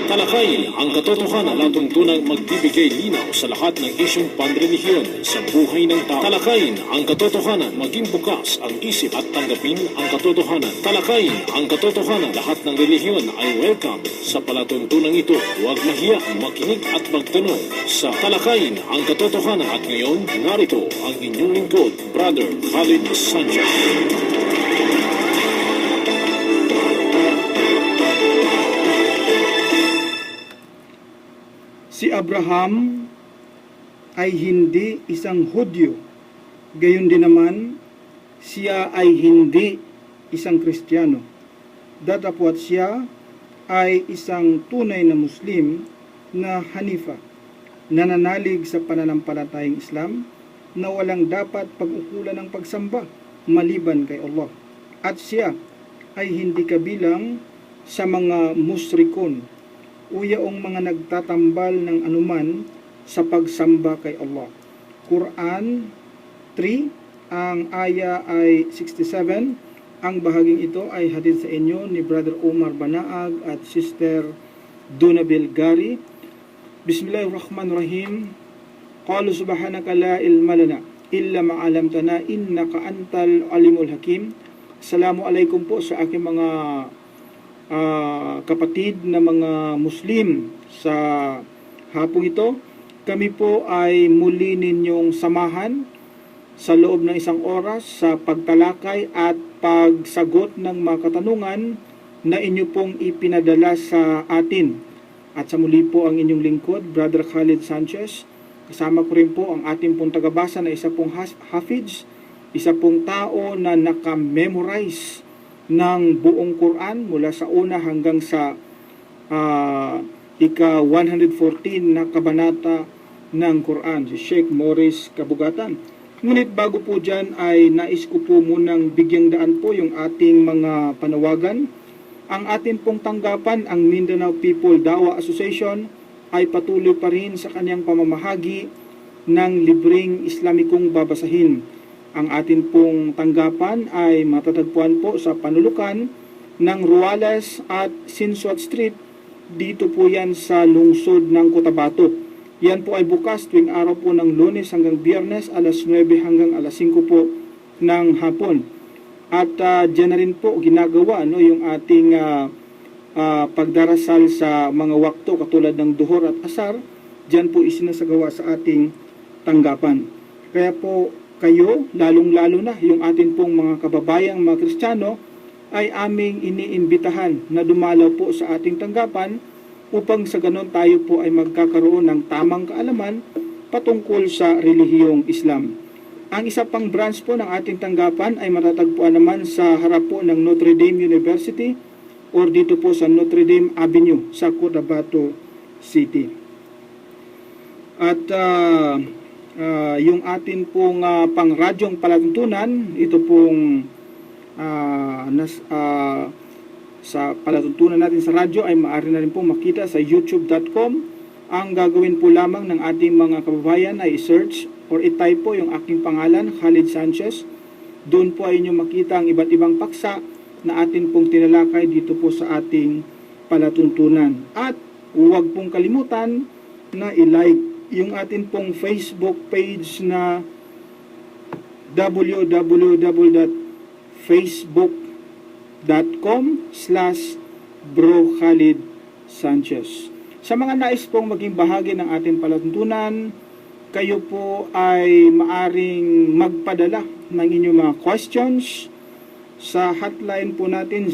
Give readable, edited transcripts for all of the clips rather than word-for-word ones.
Talakayin ang katotohanan at tuntunang magbibigay linaw sa lahat ng isyong panrelihiyon sa buhay ng tao. Talakayin ang katotohanan, maging bukas ang isip at tanggapin ang katotohanan. Talakayin ang katotohanan, lahat ng relihiyon ay welcome sa palatuntunang ito. Huwag mahiya, makinig at magtanong sa Talakayin ang katotohanan. At ngayon, narito ang inyong lingkod, Brother Khalid Sanchez. Si Abraham ay hindi isang Hudyo, gayon din naman siya ay hindi isang Kristiyano. Datapwat siya ay isang tunay na Muslim na Hanifa, nananalig sa pananampalatayang Islam na walang dapat pag-ukulan ng pagsamba maliban kay Allah. At siya ay hindi kabilang sa mga musrikon o yaong mga nagtatambal ng anuman sa pagsamba kay Allah. Quran 3, ang aya ay 67. Ang bahaging ito ay hatid sa inyo ni Brother Omar Banaag at Sister Dunabil Gari. Bismillahirrahmanirrahim. Qalu subhanaka la ilma lana illa ma 'allamtana innaka antal alimul hakim. Assalamualaikum po sa aking mga kapatid na mga Muslim sa hapong ito. Kami po ay muli ninyong samahan sa loob ng isang oras sa pagtalakay at pagsagot ng mga katanungan na inyo pong ipinadala sa atin. At sa muli po ang inyong lingkod, Brother Khalid Sanchez. Kasama ko rin po ang ating pong tagabasa na isa pong hafiz, isa pong tao na nakamemorize ng buong Quran mula sa una hanggang sa ika-114 na kabanata ng Quran, si Sheikh Morris Kabugatan. Ngunit bago po dyan ay nais ko po munang bigyang daan po yung ating mga panawagan. Ang atin pong tanggapan, ang Mindanao People Dawa Association, ay patuloy pa rin sa kanyang pamamahagi ng libreng Islamikong babasahin. Ang atin pong tanggapan ay matatagpuan po sa panulukan ng Ruales at Sinsuat Street. Dito po yan sa lungsod ng Cotabato. Yan po ay bukas tuwing araw po ng Lunes hanggang Biyernes, alas 9 hanggang alas 5 po ng hapon. At dyan na rin po ginagawa yung ating pagdarasal sa mga wakto katulad ng duhor at asar. Dyan po isinasagawa sa ating tanggapan. Kaya po kayo, lalong-lalo na yung atin pong mga kababayang mga Kristiyano, ay aming iniimbitahan na dumalaw po sa ating tanggapan upang sa ganon tayo po ay magkakaroon ng tamang kaalaman patungkol sa relihiyong Islam. Ang isa pang branch po ng ating tanggapan ay matatagpuan naman sa harap po ng Notre Dame University or dito po sa Notre Dame Avenue sa Cotabato City. At yung atin pong pangradyong palatuntunan, ito pong sa palatuntunan natin sa radyo ay maaari na rin pong makita sa youtube.com. Ang gagawin po lamang ng ating mga kababayan ay i-search or i-type po yung aking pangalan, Khalid Sanchez. Doon po ay inyo makita ang iba't ibang paksa na atin pong tinalakay dito po sa ating palatuntunan. At huwag pong kalimutan na i-like yung atin pong Facebook page na www.facebook.com/Bro Khalid Sanchez. Sa mga nais pong maging bahagi ng ating palatuntunan, kayo po ay maaring magpadala ng inyong mga questions sa hotline po natin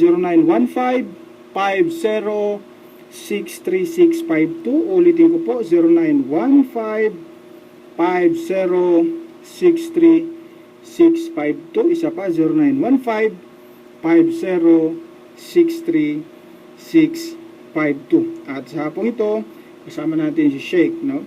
0915-50-63652. Ulitin ko po, 0915-50-63652. Isa pa, 0915-50-63652. At sa hapong ito, kasama natin si Sheikh, no?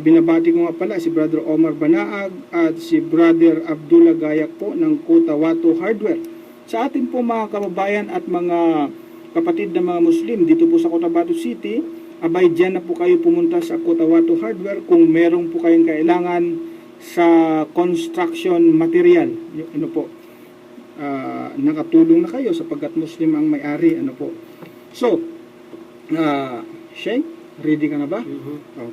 Binabati ko nga pala si Brother Omar Banaag at si Brother Abdullah Gayak po ng Cotabato Hardware. Sa atin po mga kababayan at mga kapatid na mga Muslim dito po sa Cotabato City, abay dyan na po kayo pumunta sa Cotabato Hardware kung meron po kayong kailangan sa construction material. Ano po, nakatulong na kayo sapagkat Muslim ang may-ari. Ano po. So, Sheikh, ready ka na ba?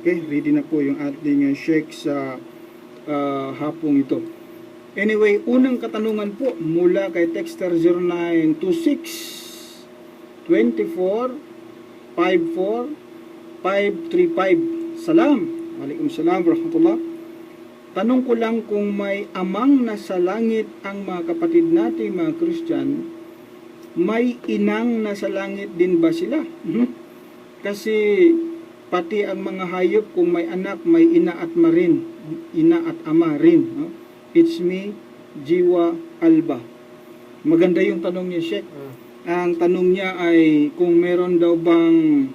Okay, ready na po yung ating Sheikh sa hapong ito. Anyway, unang katanungan po mula kay Texter 0926 24 54 535. Salam. Waalaikumsalam warahmatullah. Tanong ko lang kung may amang nasa langit ang mga kapatid natin mga Christian, may inang nasa langit din ba sila? Kasi pati ang mga hayop kung may anak, may ina at ama rin. No? It's me, Jiwa Alba. Maganda yung tanong niya, Sheikh. Ang tanong niya ay kung meron daw bang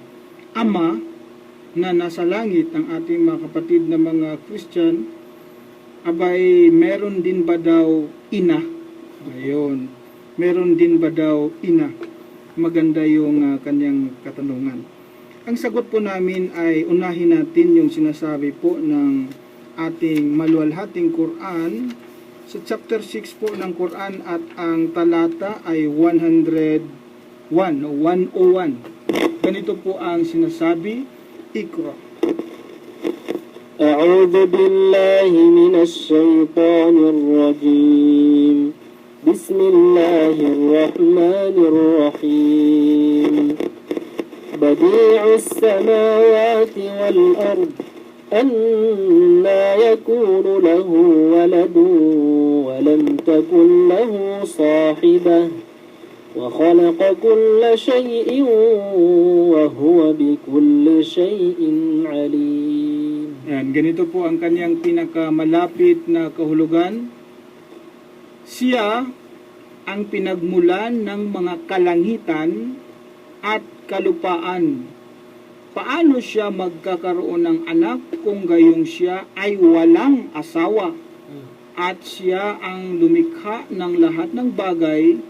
ama na nasa langit ang ating mga kapatid na mga Christian, abay meron din ba daw ina? Ayun. Meron din ba daw ina? Maganda yung kanyang katanungan. Ang sagot po namin ay unahin natin yung sinasabi po ng ating maluwalhating Quran sa chapter 6 po ng Quran at ang talata ay 101. Ganito po ang sinasabi, Iqra. أعوذ بالله من الشيطان الرجيم بسم الله الرحمن الرحيم بديع السماوات والأرض أنى يكون له ولد ولم تكن له صاحبة وخلق كل شيء وهو بكل شيء عليم. Yan, ganito po ang kanyang pinakamalapit na kahulugan. Siya ang pinagmulan ng mga kalangitan at kalupaan. Paano siya magkakaroon ng anak kung gayong siya ay walang asawa? At siya ang lumikha ng lahat ng bagay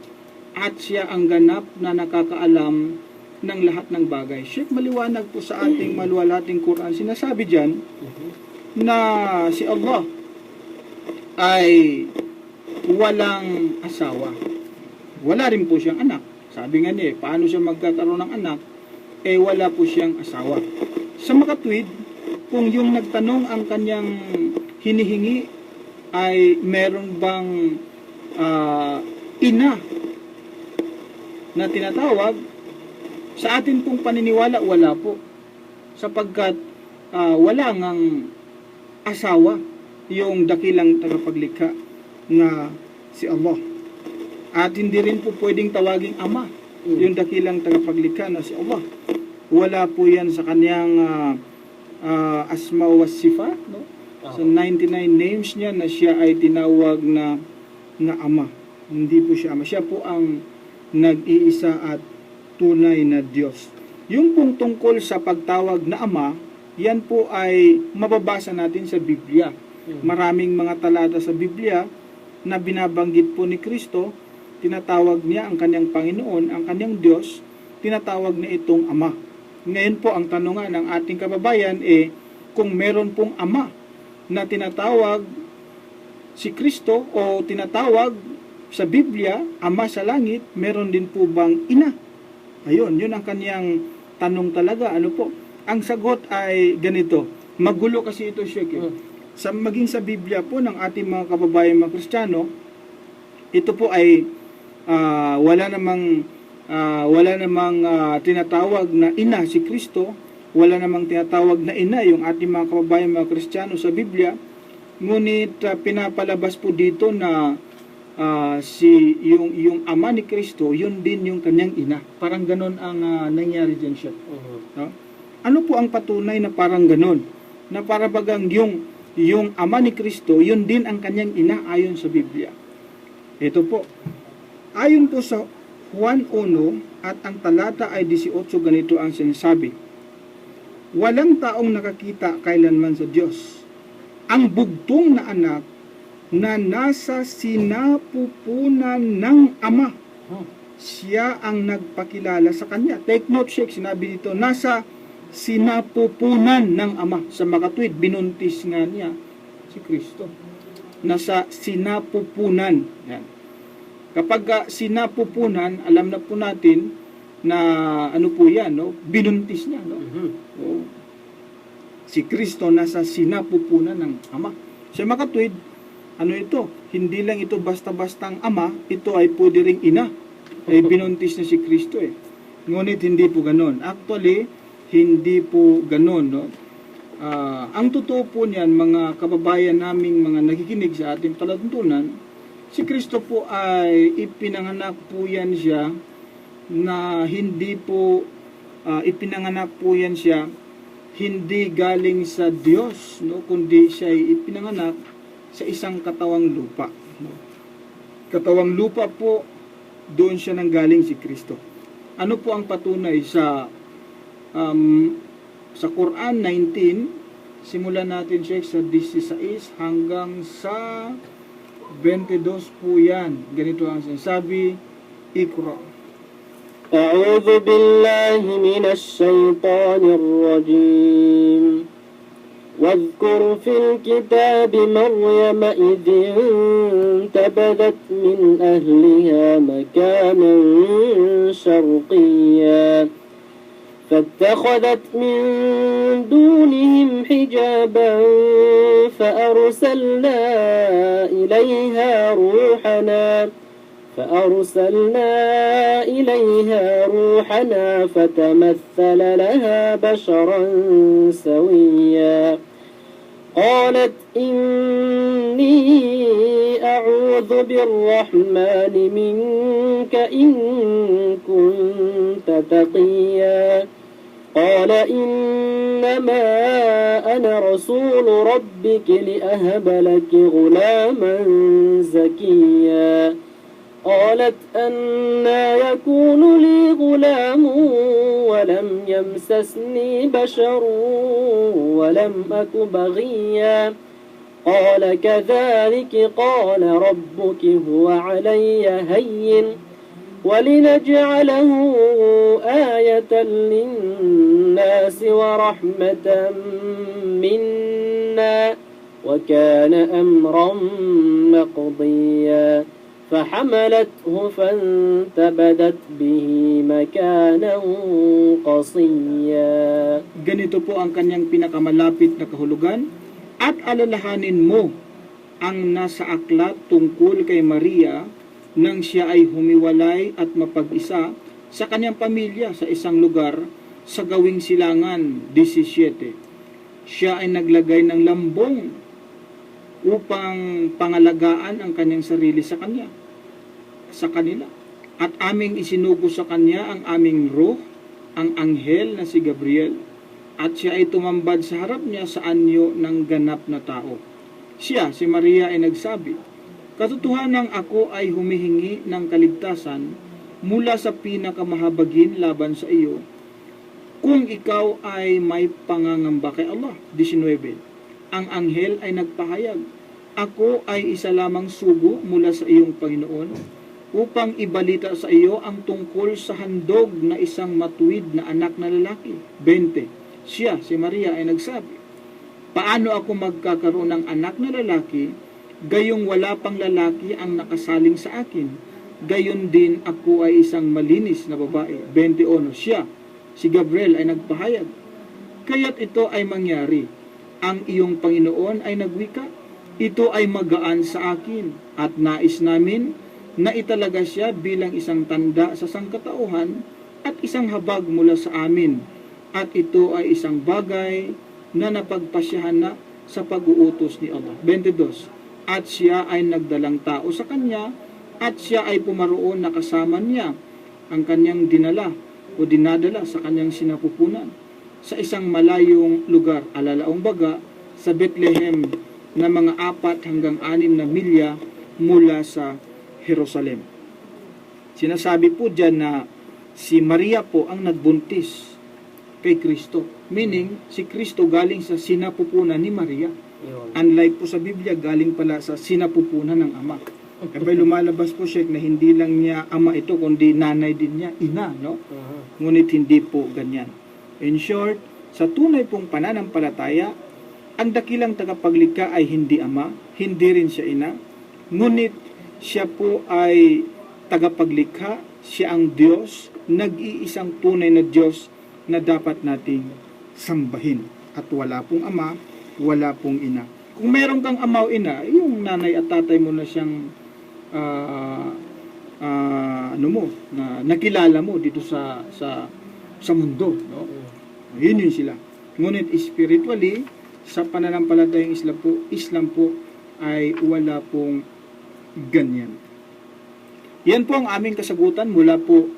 at siya ang ganap na nakakaalam ng lahat ng bagay. Sheikh, maliwanag po sa ating maluwalhating Quran. Sinasabi dyan na si Allah ay walang asawa. Wala rin po siyang anak. Sabi nga niya, paano siya magkakaroon ng anak? Wala po siyang asawa. Sa makatwid, kung yung nagtanong ang kanyang hinihingi ay meron bang ina na tinatawag, sa atin pong paniniwala, wala po. Sapagkat wala ngang asawa yung dakilang tagapaglikha na si Allah. At hindi rin po pwedeng tawaging ama yung dakilang tagapaglikha na si Allah. Wala po yan sa kanyang asma wa sifa, no? Sa 99 names niya na siya ay tinawag na ama. Hindi po siya ama. Siya po ang nag-iisa at tunay na Diyos. Yung pong tungkol sa pagtawag na ama, yan po ay mababasa natin sa Biblia. Maraming mga talata sa Biblia na binabanggit po ni Kristo, tinatawag niya ang kanyang Panginoon, ang kanyang Diyos, tinatawag na itong Ama. Ngayon po ang tanungan ng ating kababayan kung meron pong Ama na tinatawag si Kristo o tinatawag sa Biblia, Ama sa langit, meron din po bang ina? Ayun, yun ang kanyang tanong talaga. Ano po? Ang sagot ay ganito. Magulo kasi ito, Sheikh. Maging sa Biblia po ng ating mga kababayan mga Kristiyano, ito po ay wala namang tinatawag na ina si Kristo, wala namang tinatawag na ina yung ating mga kababayan mga Kristiyano sa Biblia. Ngunit pinapalabas po dito na yung ama ni Kristo, yun din yung kanyang ina. Parang ganon ang nangyari dyan siya. No? Ano po ang patunay na parang ganon? Na para bagang yung ama ni Kristo, yun din ang kanyang ina ayon sa Biblia. Ito po. Ayon po sa Juan 1 at ang talata ay 18, ganito ang sinasabi. Walang taong nakakita kailanman sa Diyos. Ang bugtong na anak na nasa sinapupunan ng Ama. Siya ang nagpakilala sa kanya. Take note, Sheikh, sinabi dito, nasa sinapupunan ng Ama. Sa makatwid, binuntis nga niya si Kristo. Nasa sinapupunan. Yan. Kapag sinapupunan, alam na po natin na ano po yan, no? Binuntis niya, no? Oo. Si Kristo nasa sinapupunan ng Ama. Siya makatwid, ano ito? Hindi lang ito basta-bastang ama, ito ay pwede ring ina. Ay binuntis na si Kristo eh. Ngunit hindi po ganon. Actually, hindi po ganon, no? Ang totoo po niyan, mga kababayan naming mga nakikinig sa ating palatuntunan, si Kristo po ay ipinanganak po yan siya na hindi po ipinanganak po yan siya hindi galing sa Diyos, no, kundi siya ay ipinanganak sa isang katawang lupa, no. Katawang lupa po, doon siya nanggaling si Kristo. Ano po ang patunay sa Quran 19, simulan natin siya sa 16 hanggang sa 22 po yan. Ganito ang sinasabi, Iqra. أعوذ بالله من الشيطان الرجيم واذكر في الكتاب مريم إذ انتبذت من أهلها مكانا شرقيا فاتخذت من دونهم حجابا فأرسلنا إليها روحنا فتمثل لها بشرا سويا قالت إني أعوذ بالرحمن منك إن كنت تقيا قال إنما أنا رسول ربك لأهب لك غلاما زكيا قالت أنى يكون لي غلام ولم يمسسني بشر ولم أك بغيا قال كذلك قال ربك هو علي هين ولنجعله آية للناس ورحمة منا وكان أمرا مقضيا فحملته فانتبذت به مكانا قصيا. Ganito po ang kanyang pinakamalapit na kahulugan. At alalahanin mo ang nasa aklat tungkol kay Maria nang siya ay humiwalay at mapag-isa sa kanyang pamilya sa isang lugar sa gawing silangan 17. Siya ay naglagay ng lambong upang pangalagaan ang kanyang sarili sa kanila. At aming isinugo sa kanya ang aming ruh, ang anghel na si Gabriel, at siya ay tumambad sa harap niya sa anyo ng ganap na tao. Siya, si Maria, ay nagsabi, katotohanang ako ay humihingi ng kaligtasan mula sa pinakamahabagin laban sa iyo, kung ikaw ay may pangangamba kay Allah. 19. Ang anghel ay nagpahayag, ako ay isa lamang sugo mula sa iyong Panginoon upang ibalita sa iyo ang tungkol sa handog na isang matuwid na anak na lalaki. 20. Siya, si Maria, ay nagsabi, paano ako magkakaroon ng anak na lalaki, gayong wala pang lalaki ang nakasaling sa akin? Gayon din ako ay isang malinis na babae. 21. Siya, si Gabriel, ay nagpahayag, kaya't ito ay mangyari. Ang iyong Panginoon ay nagwika, ito ay magaan sa akin, at nais namin na italaga siya bilang isang tanda sa sangkatauhan at isang habag mula sa amin, at ito ay isang bagay na napagpasyahan na sa pag-uutos ni Allah. 22. At siya ay nagdalang tao sa kanya, at siya ay pumaroon na kasama niya ang kanyang dinadala sa kanyang sinapupunan sa isang malayong lugar, alalaong baga, sa Bethlehem na mga 4 hanggang 6 na milya mula sa Jerusalem. Sinasabi po dyan na si Maria po ang nagbuntis kay Kristo. Meaning, si Kristo galing sa sinapupunan ni Maria. Unlike po sa Biblia, galing pala sa sinapupunan ng Ama. Kaya lumalabas po siya na hindi lang niya ama ito, kundi nanay din niya, ina, no? Ngunit hindi po ganyan. In short, sa tunay pong pananampalataya, ang dakilang tagapaglikha ay hindi ama, hindi rin siya ina, ngunit siya po ay tagapaglikha, siya ang Diyos, nag-iisang tunay na Diyos na dapat nating sambahin. At wala pong ama, wala pong ina. Kung meron kang ama o ina, yung nanay at tatay mo na siyang na nakilala mo dito sa mundo, no? Yun sila. Ngunit spiritually, sa pananampalatayang Islam po ay wala pong ganyan. Yan po ang aming kasagutan mula po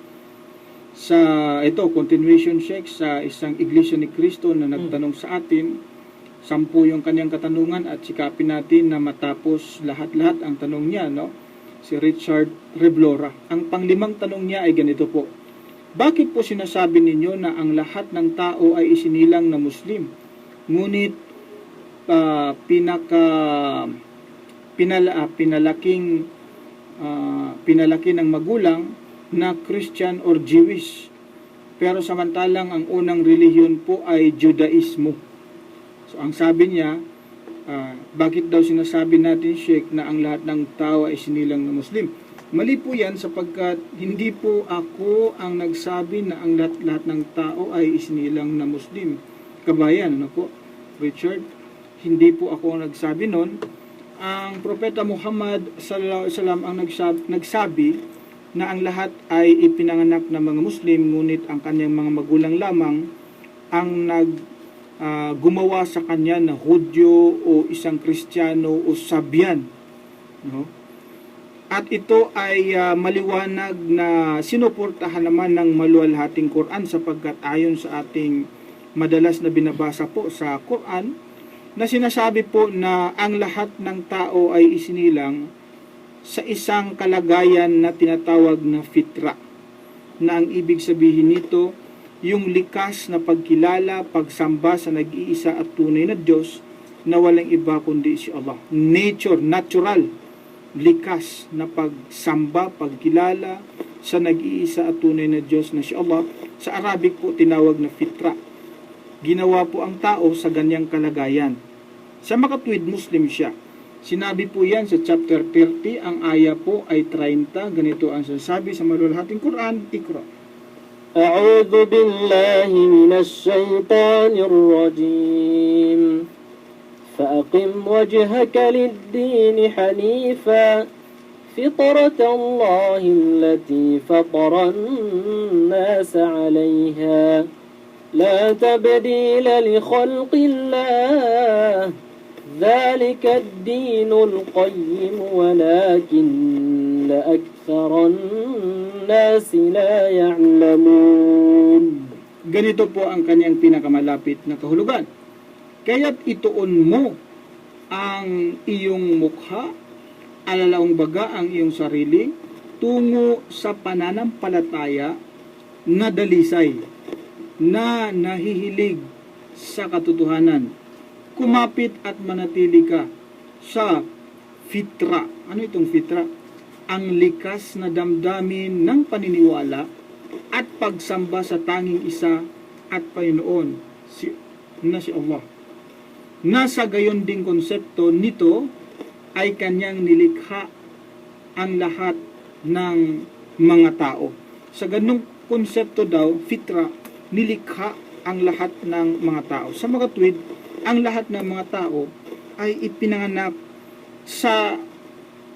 sa continuation check sa isang Iglesia ni Cristo na nagtanong sa atin. 10 yung kanyang katanungan at sikapin natin na matapos lahat-lahat ang tanong niya, no? Si Richard Reblora. Ang panglimang tanong niya ay ganito po: bakit po sinasabi ninyo na ang lahat ng tao ay isinilang na Muslim? Ngunit pinalaki ng magulang na Christian or Jewish. Pero samantalang ang unang relihiyon po ay Judaismo. So ang sabi niya, bakit daw sinasabi natin, Sheikh, na ang lahat ng tao ay isinilang na Muslim? Mali po yan sapagkat hindi po ako ang nagsabi na ang lahat ng tao ay isinilang na Muslim. Kabayan, ano po, Richard? Hindi po ako ang nagsabi nun. Ang Propeta Muhammad sallallahu alaihi wasallam ang nagsabi na ang lahat ay ipinanganak ng mga Muslim, ngunit ang kanyang mga magulang lamang ang gumawa sa kanya na Hudyo o isang Kristiyano o Sabyan, no? At ito ay maliwanag na sinuportahan naman ng maluwalhating Quran sapagkat ayon sa ating madalas na binabasa po sa Quran na sinasabi po na ang lahat ng tao ay isinilang sa isang kalagayan na tinatawag na fitra, na ang ibig sabihin nito yung likas na pagkilala, pagsamba sa nag-iisa at tunay na Diyos na walang iba kundi si Allah. Natural, likas na pagsamba, pagkilala sa nag-iisa at tunay na Diyos na si Allah. Sa Arabic po tinawag na fitra. Ginawa po ang tao sa ganyang kalagayan. Sa makatwid, Muslim siya. Sinabi po yan sa chapter 30, ang aya po ay 30. Ganito ang sasabi sa maluwalhating Quran, Iqra. أعوذ بالله من الشيطان الرجيم فأقم وجهك للدين حنيفا فطرة الله التي فطر الناس عليها لا تبديل لخلق الله ذلك الدين القيم ولكن أكثر الناس لا يعلمون. Ganito po ang kanyang pinakamalapit na kahulugan. Kaya't ituon mo ang iyong mukha, alalaong baga ang iyong sarili, tungo sa pananampalataya na dalisay, na nahihilig sa katotohanan. Kumapit at manatili ka sa fitra. Ano itong fitra? Ang likas na damdamin ng paniniwala at pagsamba sa tanging isa at Panginoon na si Allah. Nasa gayon ding konsepto nito ay kanyang nilikha ang lahat ng mga tao. Sa ganung konsepto daw, fitra, nilikha ang lahat ng mga tao. Sa mga tuwid, ang lahat ng mga tao ay ipinanganak sa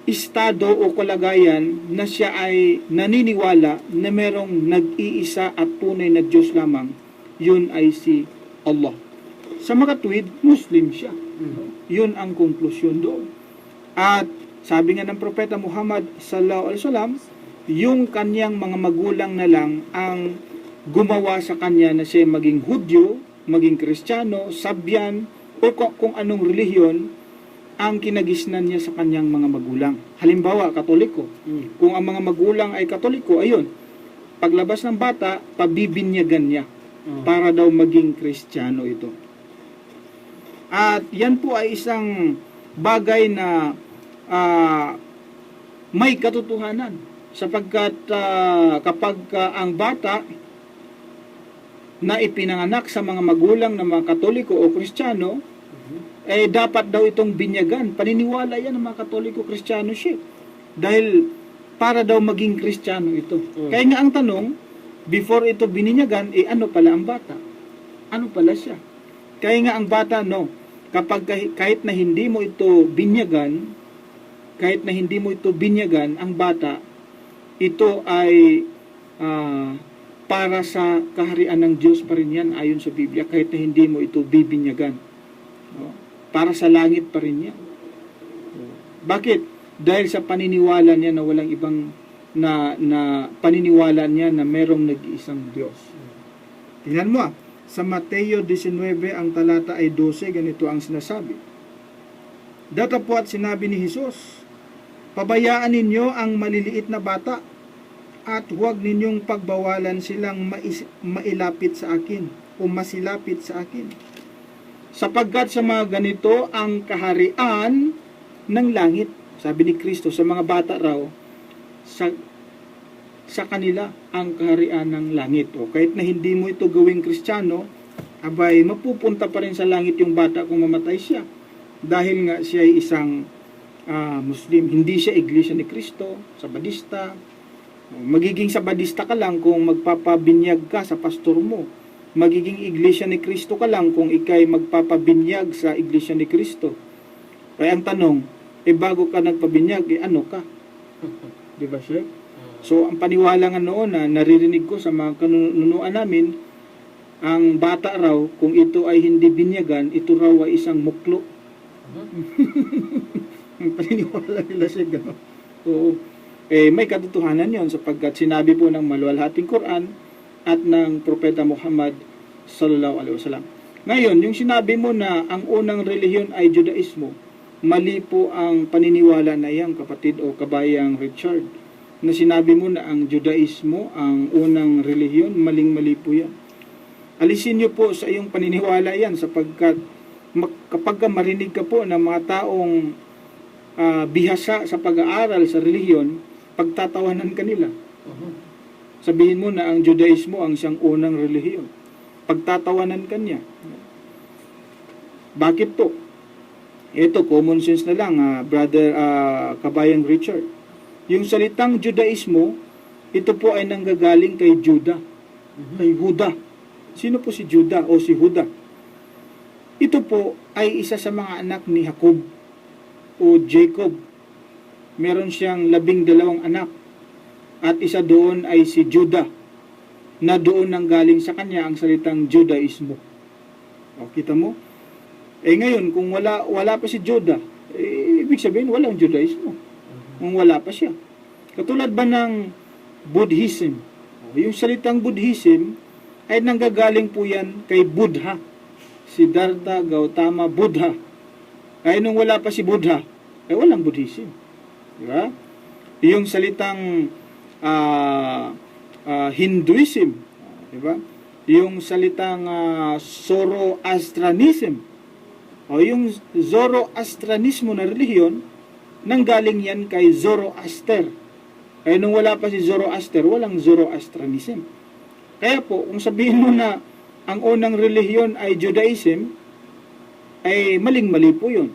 estado o kalagayan na siya ay naniniwala na merong nag-iisa at tunay na Diyos lamang. Yun ay si Allah. Sa makatwid, Muslim siya. Yun ang konklusyon doon. At sabi nga ng Propeta Muhammad sallallahu alaihi wasallam, yung kanyang mga magulang na lang ang gumawa sa kanya na siya maging Hudyo, maging Kristiyano, Sabyan, o kung anong relihiyon ang kinagisnan niya sa kanyang mga magulang. Halimbawa, Katoliko. Kung ang mga magulang ay Katoliko, ayun, paglabas ng bata, pabibinyagan niya para daw maging Kristiyano ito. At yan po ay isang bagay na may katotohanan sapagkat kapag ang bata na ipinanganak sa mga magulang ng mga Katoliko o Kristiyano, eh dapat daw itong binyagan. Paniniwala yan ng mga Katoliko, Kristiyano siya. Dahil para daw maging Kristiyano ito. Kaya nga ang tanong, before ito bininyagan, ano pala ang bata? Ano pala siya? Kaya nga ang bata, no, kapag kahit na hindi mo ito binyagan, ang bata, ito ay para sa kaharian ng Diyos pa rin yan ayon sa Biblia, kahit na hindi mo ito bibinyagan. No? Para sa langit pa rin yan. Bakit? Dahil sa paniniwala niya na walang ibang na paniniwala niya na merong nag-iisang Diyos. Tingnan mo, sa Mateo 19, ang talata ay 12, ganito ang sinasabi. Datapwat sinabi ni Jesus, pabayaan ninyo ang maliliit na bata at huwag ninyong pagbawalan silang mailapit sa akin o masilapit sa akin. Sapagkat sa mga ganito ang kaharian ng langit. Sabi ni Kristo, sa mga bata raw, sa kanila ang kaharian ng langit. O kahit na hindi mo ito gawing Kristiyano, abay mapupunta pa rin sa langit yung bata kung mamatay siya. Dahil nga siya ay isang Muslim, hindi siya Iglesia ni Kristo, Sabadista. Magiging Sabadista ka lang kung magpapabinyag ka sa pastor mo. Magiging Iglesia ni Kristo ka lang kung ikay magpapabinyag sa Iglesia ni Kristo. Kaya ang tanong, bago ka nagpabinyag, ano ka? Di ba siya? So, ang paniwala nga noon na naririnig ko sa mga kanunuan namin, ang bata raw, kung ito ay hindi binyagan, ito raw ay isang muklo. Ang paniniwala nila siya gano'n. Oo. May katotohanan yon sapagkat sinabi po ng maluwalhating Quran at ng Propeta Muhammad sallallahu alaihi wasallam. Ngayon, yung sinabi mo na ang unang relihiyon ay Judaismo, mali po ang paniniwala na yan, kapatid o kabayang Richard. Na sinabi mo na ang Judaismo ang unang relihiyon, maling-mali po yan. Alisin niyo po sa iyong paniniwala yan sapagkat kapag marinig ka po ng mga taong bihasa sa pag-aaral sa relihiyon, pagtatawanan ka nila. Sabihin mo na ang Judaismo ang siyang unang relihiyon. Pagtatawanan ka niya. Bakit po? Ito, common sense na lang, brother kabayang Richard. Yung salitang Judaismo, ito po ay nanggagaling kay Juda, kay Huda. Sino po si Juda o si Huda? Ito po ay isa sa mga anak ni Jacob o Jacob. Meron siyang 12 anak. At isa doon ay si Juda, na doon nanggaling sa kanya ang salitang Judaismo. O, kita mo? Ngayon, kung wala pa si Juda, ibig sabihin walang Judaismo. Kung wala pa siya. Katulad ba ng Buddhism? Yung salitang Buddhism ay nanggagaling po yan kay Buddha. Siddhartha Gautama Buddha. Kaya nung wala pa si Buddha, walang Buddhism. Diba? Yung salitang Hinduism, diba? Yung salitang Zoroastrianism, o yung Zoroastrianismo na relihiyon, nanggaling yan kay Zoroaster. Kaya nung wala pa si Zoroaster, walang Zoroastrianism. Kaya po, kung sabihin mo na ang unang relihiyon ay Judaism, ay maling-mali po yun.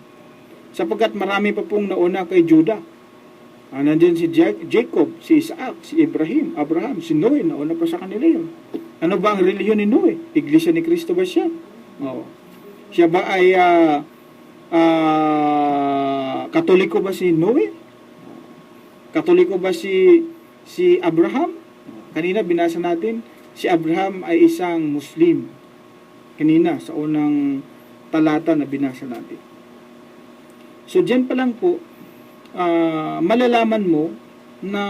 Sapagkat marami pa pong nauna kay Juda. Nandiyan si Jacob, si Isaac, si Abraham, si Noe, nauna pa sa kanila yun. Ano ba ang relihiyon ni Noe? Iglesia ni Kristo ba siya? Oo. Siya ba ay Katoliko ba si Noe? Katoliko ba si Abraham? Kanina binasa natin, si Abraham ay isang Muslim. Kanina sa unang talata na binasa natin. So diyan pa lang po, malalaman mo na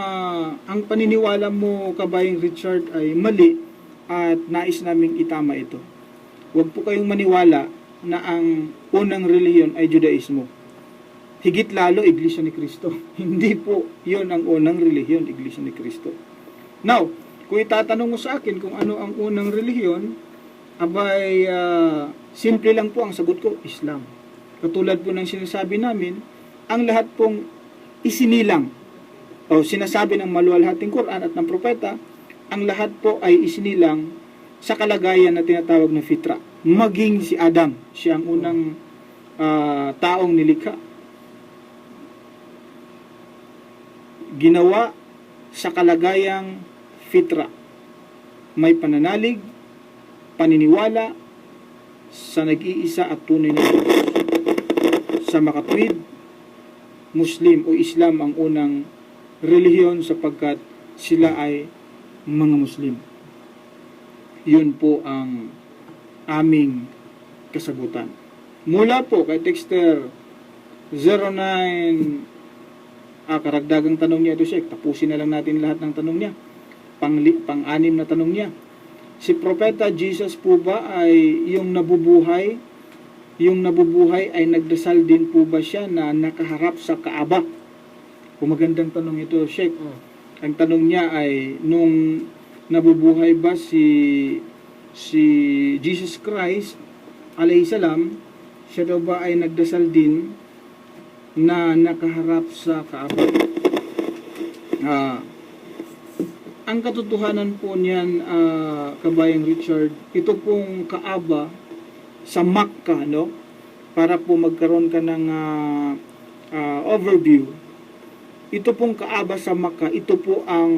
ang paniniwala mo, kabayang Richard, ay mali at nais naming itama ito. Huwag po kayong maniwala na ang unang relihiyon ay Judaismo. Higit lalo, Iglesia ni Kristo. Hindi po yon ang unang relihiyon, Iglesia ni Kristo. Now, kung itatanong mo sa akin kung ano ang unang relihiyon, abay, simple lang po ang sagot ko, Islam. Katulad po ng sinasabi namin, ang lahat pong isinilang o sinasabi ng maluwalhating Quran at ng propeta, ang lahat po ay isinilang sa kalagayan na tinatawag na fitra. Maging si Adam, siya ang unang taong nilikha. Ginawa sa kalagayang fitra. may pananalig, paniniwala sa nag-iisa at tunay na Diyos. Sa makatwid, Muslim o Islam ang unang relihiyon sapagkat sila ay mga Muslim. Yun po ang aming kasagutan. Mula po kay Texter 09, karagdagang tanong niya ito, Sheikh. Tapusin na lang natin lahat ng tanong niya. Pang-anim na tanong niya. Si Propeta Jesus po ba ay yung nabubuhay? Yung nabubuhay ay nagdasal din po ba siya na nakaharap sa Kaaba? Kung magandang tanong ito, Sheikh. Ang tanong niya ay, nung nabubuhay ba si Jesus Christ, alayhi salam, siya daw ba ay nagdasal din na nakaharap sa Kaaba? Ang katotohanan po niyan, kabayang Richard, ito pong Kaaba sa Makkah, no? Para po magkaroon ka ng overview. Ito pong Kaaba sa Makkah, ito po ang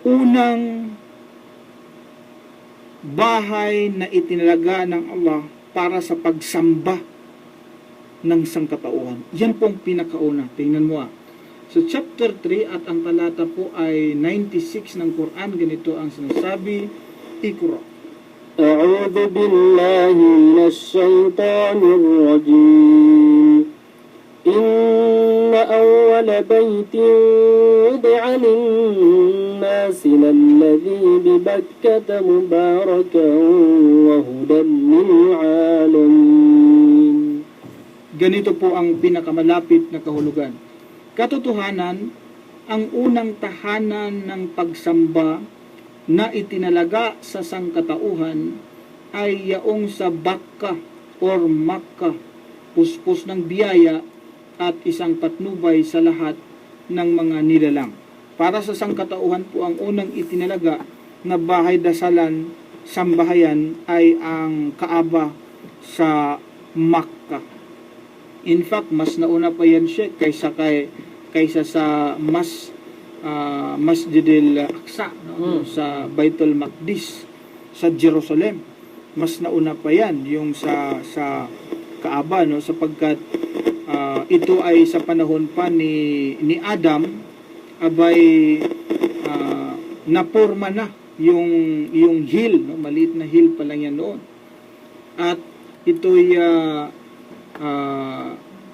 unang bahay na itinalaga ng Allah para sa pagsamba ng sangkatauhan. Yan pong pinakauna. Tingnan mo So chapter 3 at ang talata po ay 96 ng Quran. Ganito ang sinasabi. Iqra. أعوذ بالله من الشيطان الرجيم إن أول بيت وضع للناس للذي ببكة مباركا وهدى للعالمين. Ganito po ang pinakamalapit na kahulugan. Katotohanan, ang unang tahanan ng pagsamba na itinalaga sa sangkatauhan ay yaong sa Bakka or Makkah, puspos ng biyaya at isang patnubay sa lahat ng mga nilalang. Para sa sangkatauhan po ang unang itinalaga na bahay dasalan, sambahayan ay ang Kaaba sa Makkah. In fact, mas nauna pa yan siya kaysa sa Masjidil Aqsa, no? Sa Baitul Maqdis sa Jerusalem. Mas nauna pa yan yung sa Kaaba, no? Sapagkat ito ay sa panahon pa ni Adam, abay naporma na yung hill, no? Maliit na hill pa lang yan noon. At ito'y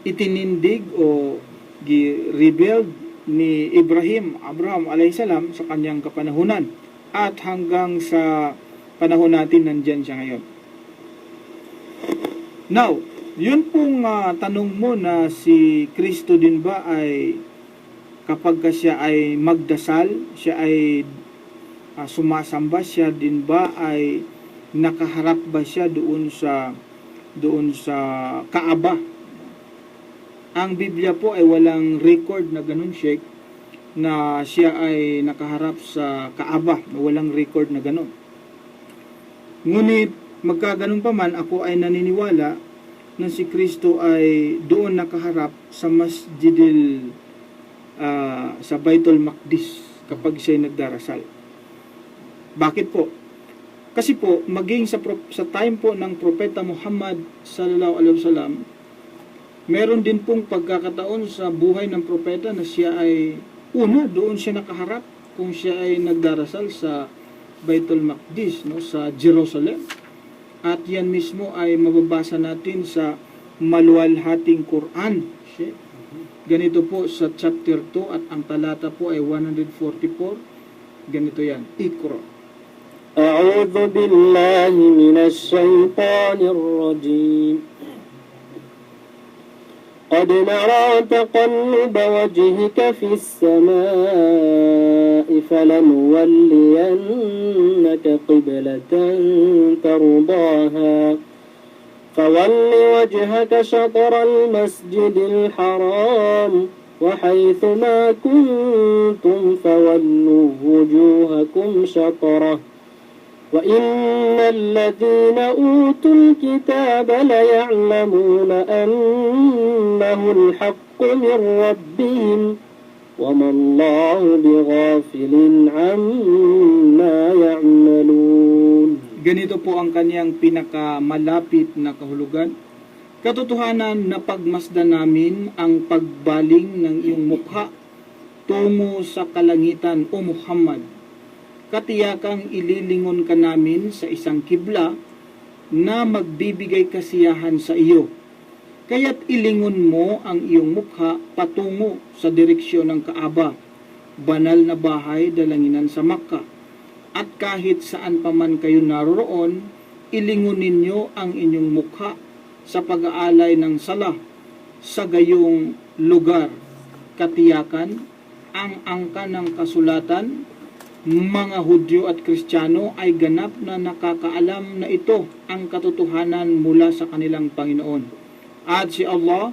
itinindig o rebuild ni Abraham alayhi salam sa kanyang kapanahunan, at hanggang sa panahon natin nandyan siya ngayon. Now, yun pong tanong mo na si Kristo din ba ay kapag siya ay magdasal, siya ay sumasamba, siya din ba ay nakaharap ba siya doon sa Kaaba? Ang Biblia po ay walang record na ganun, Sheikh, na siya ay nakaharap sa Kaaba. Walang record na ganun. Ngunit magkaganon pa man, ako ay naniniwala na si Kristo ay doon nakaharap sa Masjidil sa Baitul Maqdis kapag siya ay nagdarasal. Bakit po? Kasi po, maging sa time po ng Propeta Muhammad sallallahu alaihi wasallam, meron din pong pagkakataon sa buhay ng propeta na siya ay doon siya nakaharap kung siya ay nagdarasal sa Baitul Maqdis, no, sa Jerusalem. At yan mismo ay mababasa natin sa maluwalhating Quran. Ganito po sa chapter 2 at ang talata po ay 144. Ganito yan. Iqra. A'udhu billahi minash shaitanir rajim. قد نرى تقلب وجهك في السماء فلنولينك قبلة ترضاها فول وجهك شطر المسجد الحرام وحيث ما كنتم فولوا وجوهكم شطره وإن الذين أوتوا الكتاب ليعلمون أنه الحق من ربهم وما الله بغافل عما يعملون. Ganito po ang kaniyang pinakamalapit na kahulugan. Katotohanan na pagmasdan namin ang pagbaling ng iyong mukha tungo sa kalangitan, O Muhammad. Katiyakang ililingon ka namin sa isang kibla na magbibigay kasiyahan sa iyo. Kaya't ilingon mo ang iyong mukha patungo sa direksyon ng Kaaba, banal na bahay dalanginan sa Makkah. At kahit saan pa man kayo naroroon, ilingon ninyo ang inyong mukha sa pag-aalay ng sala sa gayong lugar. Katiyakan, ang angka ng kasulatan, mga Hudyo at Kristiyano ay ganap na nakakaalam na ito ang katotohanan mula sa kanilang Panginoon. At si Allah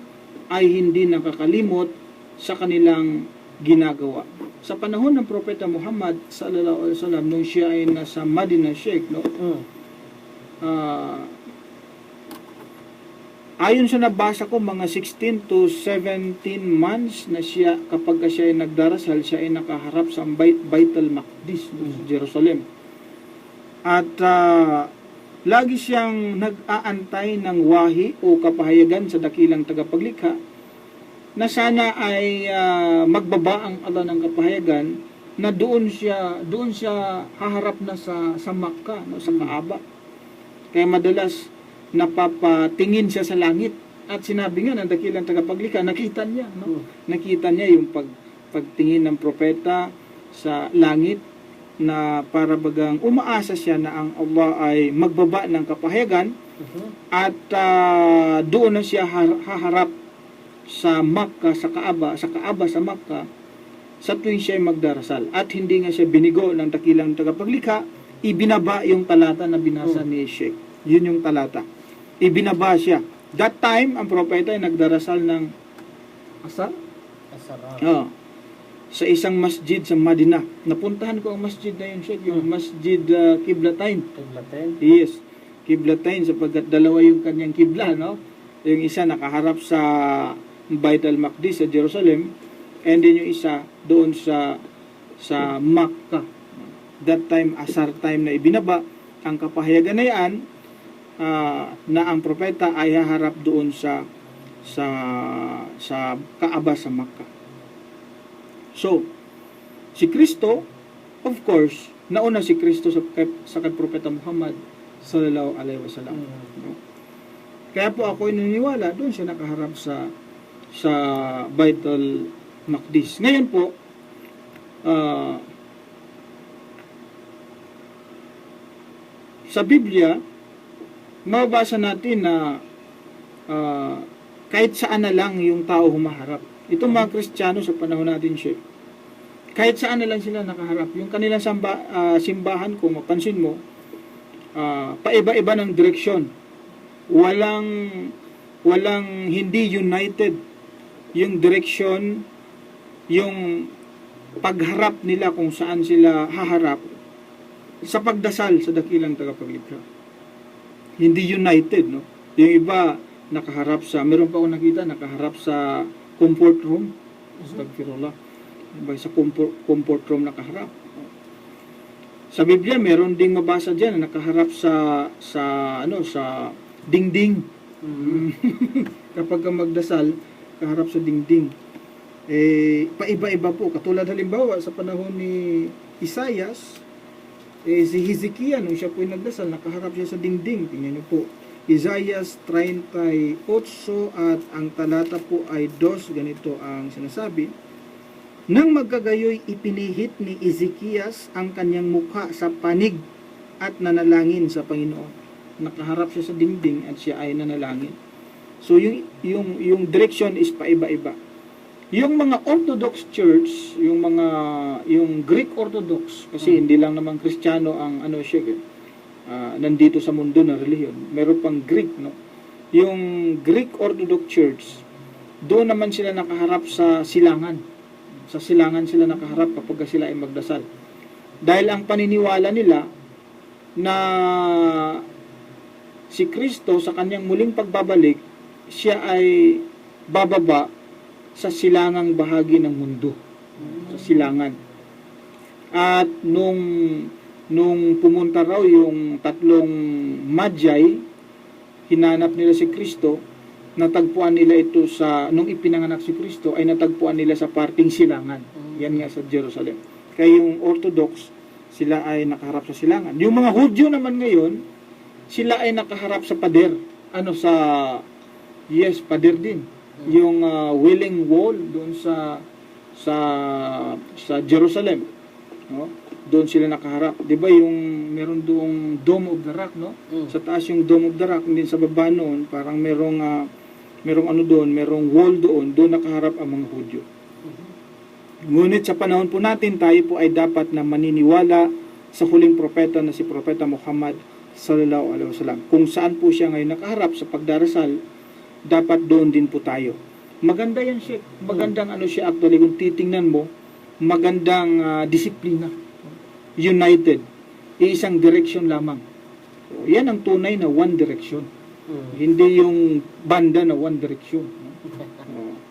ay hindi nakakalimot sa kanilang ginagawa. Sa panahon ng Propeta Muhammad sallallahu alaihi wasallam, nung siya ay nasa Madinah Sheikh, no? Ayon sa nabasa ko, mga 16 to 17 months na siya, kapag siya ay nagdarasal, siya ay nakaharap sa Baitul Maqdis, sa Jerusalem. At lagi siyang nag-aantay ng wahi o kapahayagan sa dakilang tagapaglikha na sana ay magbaba ang Allah ng kapahayagan na doon siya haharap na sa Makkah, no, sa Kaaba. Kaya madalas napapatingin siya sa langit at sinabi nga ng dakilang tagapaglikha, nakita niya, no? Nakita niya yung pagtingin ng propeta sa langit na para bagang umaasa siya na ang Allah ay magbaba ng kapahayagan at doon na siya haharap sa Makkah, sa Kaaba sa Makkah sa tuwing siya ay magdarasal. At hindi nga siya binigo ng dakilang tagapaglikha, ibinaba yung talata na binasa ni Sheikh. Yun yung talata. Ibinaba siya. That time, ang propeta ay nagdarasal ng asar? Sa isang masjid sa Madinah. Napuntahan ko ang masjid na yun, Sheikh, yung masjid Qiblatain. Yes, Qiblatain, sapagkat dalawa yung kanyang kibla, no? Yung isa nakaharap sa Baitul Maqdis sa Jerusalem, and then yung isa doon sa Makkah. That time, asar time na ibinaba ang kapahayagan na yan, na ang propeta ay haharap doon sa Kaaba sa Makkah. So, si Kristo, of course, nauna si Kristo sa kay Propeta Muhammad sallallahu alaihi wasallam. Kaya po ako naniniwala doon siya nakaharap sa Baitul Maqdis. Ngayon po, sa Biblia, mababasa natin na kahit saan na lang yung tao humaharap. Itong mga Kristiyano sa panahon natin, Sheikh, kahit saan na lang sila nakaharap. Yung kanilang simbahan, kung mapansin mo, paiba-iba ng direksyon. Walang hindi united yung direksyon, yung pagharap nila kung saan sila haharap sa pagdasal sa dakilang tagapaglikha. Hindi united, no? Yung iba nakaharap sa, meron pa ako nakita, nakaharap sa comfort room. Astagfirullah. Iba sa comfort room nakaharap. Sa Biblia, meron ding mabasa diyan na nakaharap sa dingding. Kapag ka magdasal, kaharap sa dingding. Paiba-iba po. Katulad halimbawa sa panahon ni Isaias, si Hezekiah, nung siya po nagdasal, nakaharap siya sa dingding. Tingnan niyo po. Isaias 38 at ang talata po ay 2, ganito ang sinasabi. Nang magkagayoy ipinihit ni Ezekias ang kanyang mukha sa panig at nanalangin sa Panginoon. Nakaharap siya sa dingding at siya ay nanalangin. So yung direction is paiba-iba. Yung mga Orthodox Church, yung Greek Orthodox, kasi hindi lang naman Kristiyano ang nandito sa mundo na relihiyon. Meron pang Greek, no? Yung Greek Orthodox Church, doon naman sila nakaharap sa silangan. Sa silangan sila nakaharap kapag sila ay magdasal. Dahil ang paniniwala nila na si Kristo sa kanyang muling pagbabalik, siya ay bababa sa silangang bahagi ng mundo. sa silangan. At nung pumunta raw yung tatlong Magi, hinanap nila si Kristo, natagpuan nila ito nung ipinanganak si Kristo, ay natagpuan nila sa parting silangan. Yan nga sa Jerusalem. Kaya yung Orthodox, sila ay nakaharap sa silangan. Yung mga Hudyo naman ngayon, sila ay nakaharap sa pader. Pader din. Yung Wailing Wall doon sa Jerusalem. No? Doon sila nakaharap. 'Di ba yung meron doong Dome of the Rock, no? Sa taas yung Dome of the Rock, din sa baba noon, parang merong wall doon nakaharap ang mga Hudyo. Ngunit sa panahon po natin, tayo po ay dapat na maniniwala sa huling propeta na si Propeta Muhammad sallallahu alaihi wasallam. Kung saan po siya ngayon nakaharap sa pagdarasal, dapat doon din po tayo. Maganda yan, Sheikh. Magandang siya actually, kung titingnan mo, magandang disiplina. United. Iisang direction lamang. So, yan ang tunay na one direction. Hindi yung banda na one direction.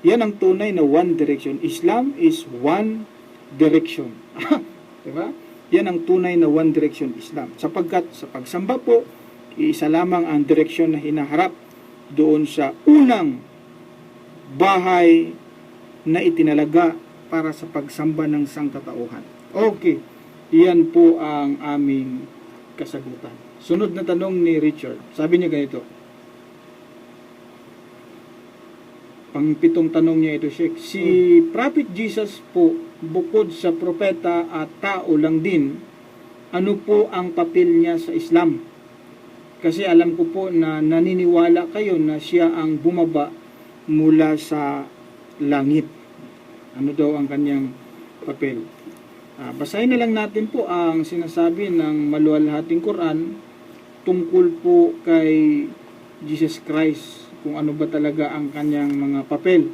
Yan ang tunay na one direction. Islam is one direction. Diba? Yan ang tunay na one direction Islam. Sapagkat sa pagsamba po, iisa lamang ang direksyon na hinaharap doon sa unang bahay na itinalaga para sa pagsamba ng sangkatauhan. Okay, iyan po ang aming kasagutan. Sunod na tanong ni Richard. Sabi niya ganito. Pang-pitong tanong niya ito, Sheikh. Si Prophet Jesus po, bukod sa propeta at tao lang din, ano po ang papel niya sa Islam? Kasi alam ko po na naniniwala kayo na siya ang bumaba mula sa langit. Ano daw ang kanyang papel? Basahin na lang natin po ang sinasabi ng maluwalhating Quran tungkol po kay Jesus Christ, kung ano ba talaga ang kanyang mga papel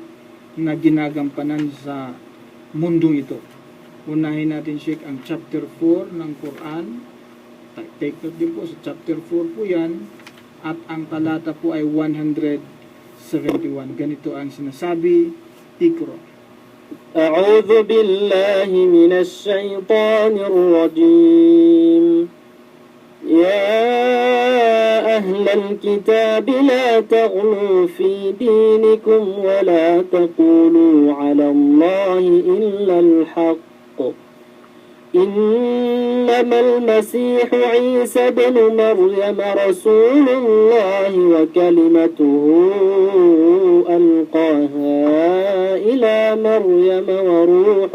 na ginagampanan sa mundong ito. Unahin natin, Sheikh, ang chapter 4 ng Quran. Take note din po, sa chapter 4 po yan, at ang talata po ay 171. Ganito ang sinasabi, Iqra. أعوذ بالله من الشيطان الرجيم يا أهل الكتاب لا تغلوا في دينكم ولا تقولوا على الله إلا الحق إنما المسيح عيسى بن مريم رسول الله وكلمته ألقاها إلى مريم وروح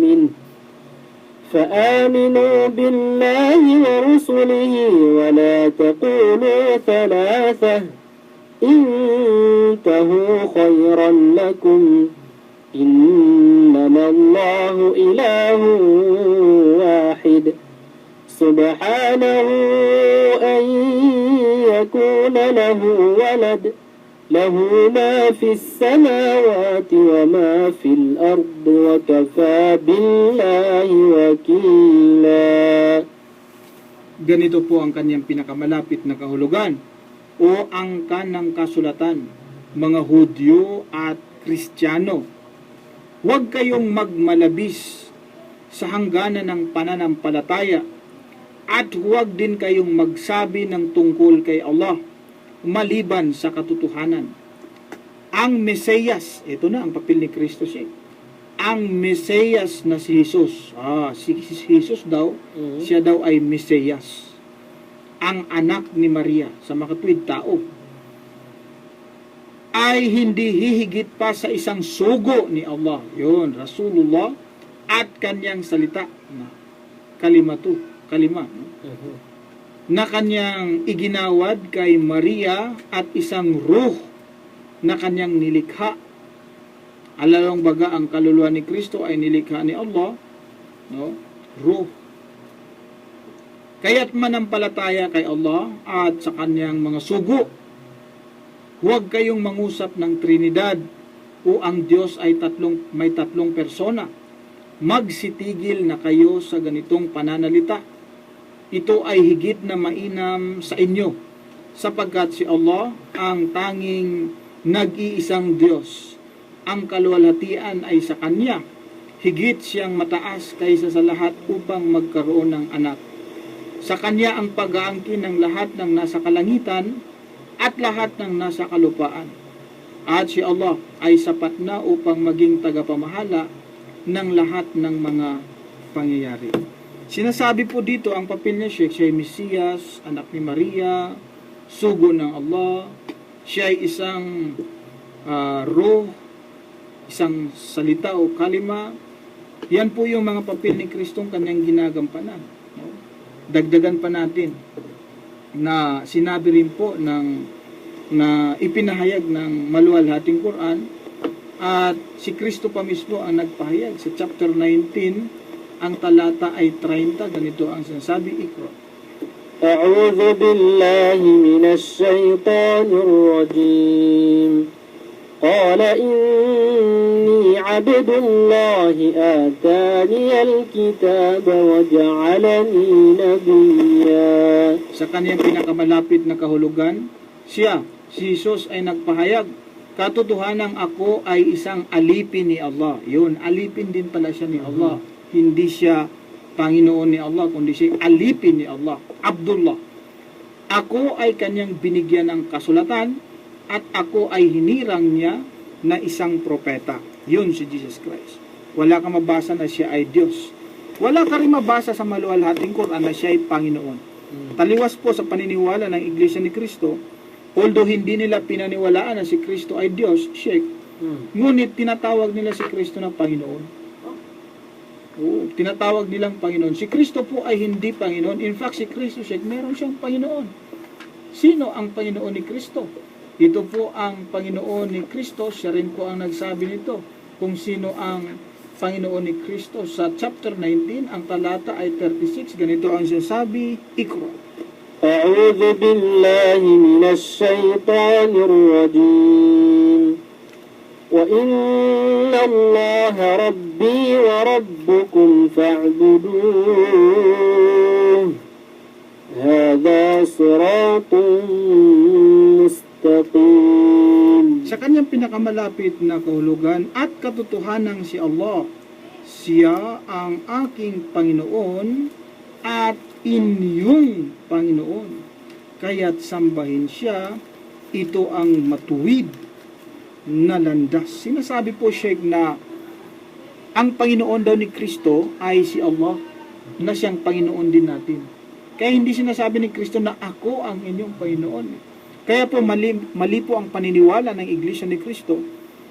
منه فآمنوا بالله ورسله ولا تقولوا ثلاثة انتهوا خيرا لكم إنما الله إله واحد سبحانه أن يكون له ولد له ما في السماوات وما في الأرض وكفى بالله وكيلا. Ganito po ang kanyang pinakamalapit na kahulugan o angkan ng kasulatan, mga Hudyo at Kristiyano. Huwag kayong magmalabis sa hangganan ng pananampalataya at huwag din kayong magsabi ng tungkol kay Allah maliban sa katotohanan. Ang Mesiyas, ito na ang papel ni Kristo siya. Ang Mesiyas na si Jesus. Si Jesus daw, siya daw ay Mesiyas. Ang anak ni Maria, sa makatuwid tao, ay hindi hihigit pa sa isang sugo ni Allah. Yun, Rasulullah at kanyang salita na kalima. Na kanyang iginawad kay Maria at isang ruh na kanyang nilikha. Alalong baga ang kaluluwa ni Kristo ay nilikha ni Allah, no? Ruh. Kaya't manampalataya kay Allah at sa kanyang mga sugo. Huwag kayong mangusap ng Trinidad o ang Diyos ay may tatlong persona. Magsitigil na kayo sa ganitong pananalita. Ito ay higit na mainam sa inyo, sapagkat si Allah ang tanging nag-iisang Diyos. Ang kaluwalhatian ay sa Kanya, higit siyang mataas kaysa sa lahat upang magkaroon ng anak. Sa Kanya ang pag-aangkin ng lahat ng nasa kalangitan at lahat ng nasa kalupaan. At si Allah ay sapat na upang maging tagapamahala ng lahat ng mga pangyayari. Sinasabi po dito ang papel niya, siya ay Mesiyas, anak ni Maria, sugo ng Allah, siya ay isang ruh, isang salita o kalima. Yan po yung mga papel ni Kristong kanyang ginagampanan. No? Dagdagan pa natin na sinabi rin po na ipinahayag ng maluwalhating Quran, at si Kristo pa mismo ang nagpahayag sa chapter 19, ang talata ay 30, ganito ang sinasabi, Iqra. أعوذ بالله من الشيطان الرجيم قال إني عبد الله آتاني الكتاب وجعلني نبيا. Sa kanyang pinakamalapit na kahulugan, siya, si Jesus ay nagpahayag, katotohanan ako ay isang alipin ni Allah. Yun, alipin din pala siya ni Allah. Hindi siya Panginoon ni Allah, kundi siya alipin ni Allah. Abdullah. Ako ay kanyang binigyan ng kasulatan at ako ay hinirang niya na isang propeta. Yun si Jesus Christ. Wala ka mabasa na siya ay Diyos. Wala ka rin mabasa sa maluwalhating Quran na siya ay Panginoon. Taliwas po sa paniniwala ng Iglesia ni Cristo, although hindi nila pinaniwalaan na si Kristo ay Diyos, Sheikh, ngunit tinatawag nila si Kristo na Panginoon. Oo, tinatawag nilang Panginoon. Si Kristo po ay hindi Panginoon. In fact, si Kristo, Sheikh, meron siyang Panginoon. Sino ang Panginoon ni Kristo? Ito po ang Panginoon ni Kristo. Siya rin po ang nagsabi nito kung sino ang Panginoon ni Kristo. Sa chapter 19, ang talata ay 36. Ganito ang sinasabi, Iqra. أعوذ بالله من الشيطان الرجيم وإن الله ربي وربكم فاعبدوه هذا صراط مستقيم. Sa kanyang pinakamalapit na kahulugan at katotohanan si Allah, siya ang aking Panginoon at inyong Panginoon. Kaya't sambahin siya, ito ang matuwid na landas. Sinasabi po, Sheikh, na ang Panginoon daw ni Kristo ay si Allah, na siyang Panginoon din natin. Kaya hindi sinasabi ni Kristo na ako ang inyong Panginoon. Kaya po mali po ang paniniwala ng Iglesia ni Kristo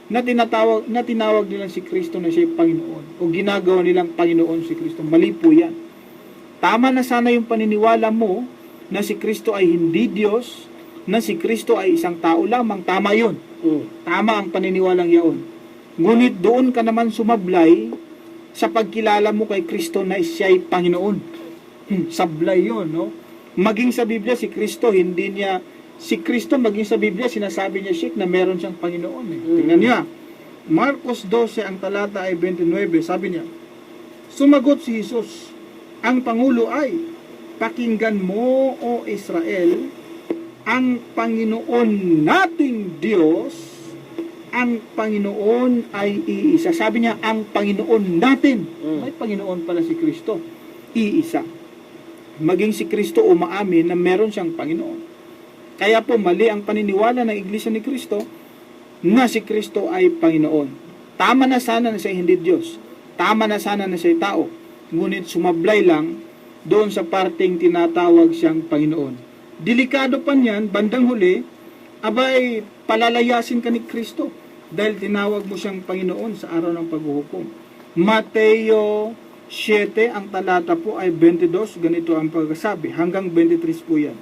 na tinawag nila si Kristo na siya Panginoon o ginagawa nilang Panginoon si Kristo. Mali po yan. Tama na sana yung paniniwala mo na si Kristo ay hindi Diyos, na si Kristo ay isang tao lamang. Tama yun. Tama ang paniniwalang yaon. Ngunit doon ka naman sumablay sa pagkilala mo kay Kristo na siya ay Panginoon. Sablay yun, no? Maging sa Biblia, si Kristo, maging sa Biblia, sinasabi niya, Sheikh, na meron siyang Panginoon. Tingnan niya. Marcos 12, ang talata ay 29, sabi niya, sumagot si Jesus, ang Pangulo ay, pakinggan mo, O Israel, ang Panginoon nating Diyos, ang Panginoon ay iisa. Sabi niya, ang Panginoon natin. May Panginoon pala si Kristo. Iisa. Maging si Kristo umaamin na meron siyang Panginoon. Kaya po mali ang paniniwala ng Iglesia ni Kristo na si Kristo ay Panginoon. Tama na sana na siya hindi Diyos. Tama na sana na siya tao. Ngunit sumablay lang doon sa parteng tinatawag siyang Panginoon. Delikado pa niyan, bandang huli, abay, palalayasin ka ni Kristo dahil tinawag mo siyang Panginoon sa araw ng paghuhukom. Mateo 7, ang talata po ay 22, ganito ang pagsasabi, hanggang 23 po yan.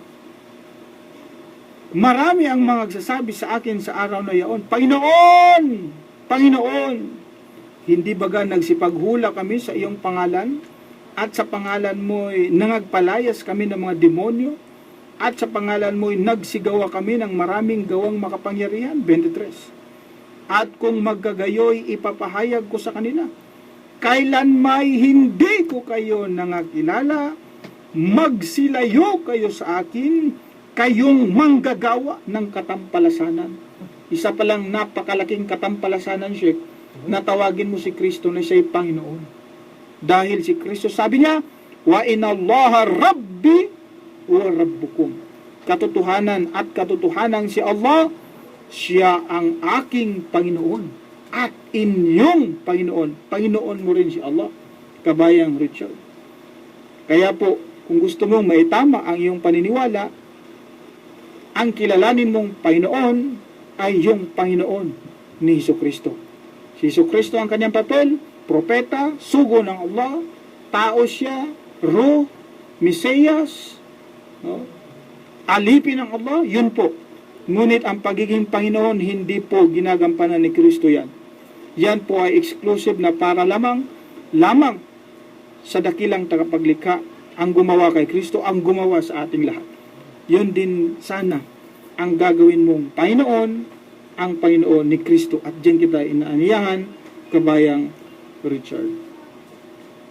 Marami ang mga nagsasabi sa akin sa araw na yaon, Panginoon! Panginoon! Hindi baga nagsipaghula kami sa iyong pangalan at sa pangalan mo'y nangagpalayas kami ng mga demonyo at sa pangalan mo'y nagsigawa kami ng maraming gawang makapangyarihan. 23. At kung magkagayoy ipapahayag ko sa kanila, kailan may hindi ko kayo nangakilala, magsilayo kayo sa akin, kayong manggagawa ng katampalasanan. Isa palang napakalaking katampalasanan, Sheikh, na tawagin mo si Kristo na siya'y Panginoon. Dahil si Kristo, sabi niya, wa inallaha rabbi wa rabbukum. Katotohanan at katotohanan si Allah, siya ang aking Panginoon at inyong Panginoon. Panginoon mo rin si Allah, kabayang Richard. Kaya po, kung gusto mong maitama ang iyong paniniwala, ang kilalanin mong Panginoon ay yung Panginoon ni Jesucristo. Si Jesucristo ang kanyang papel, propeta, sugo ng Allah, tao siya, Ruh, Mesiyas, no? Alipin ng Allah, yun po. Ngunit ang pagiging Panginoon, hindi po ginagampanan ni Kristo yan. Yan po ay exclusive na para lamang sa dakilang tagapaglikha ang gumawa kay Kristo, ang gumawa sa ating lahat. Yun din sana ang gagawin mong Panginoon, ang Panginoon ni Kristo. At diyan kita inaaniyahan, kabayang Richard.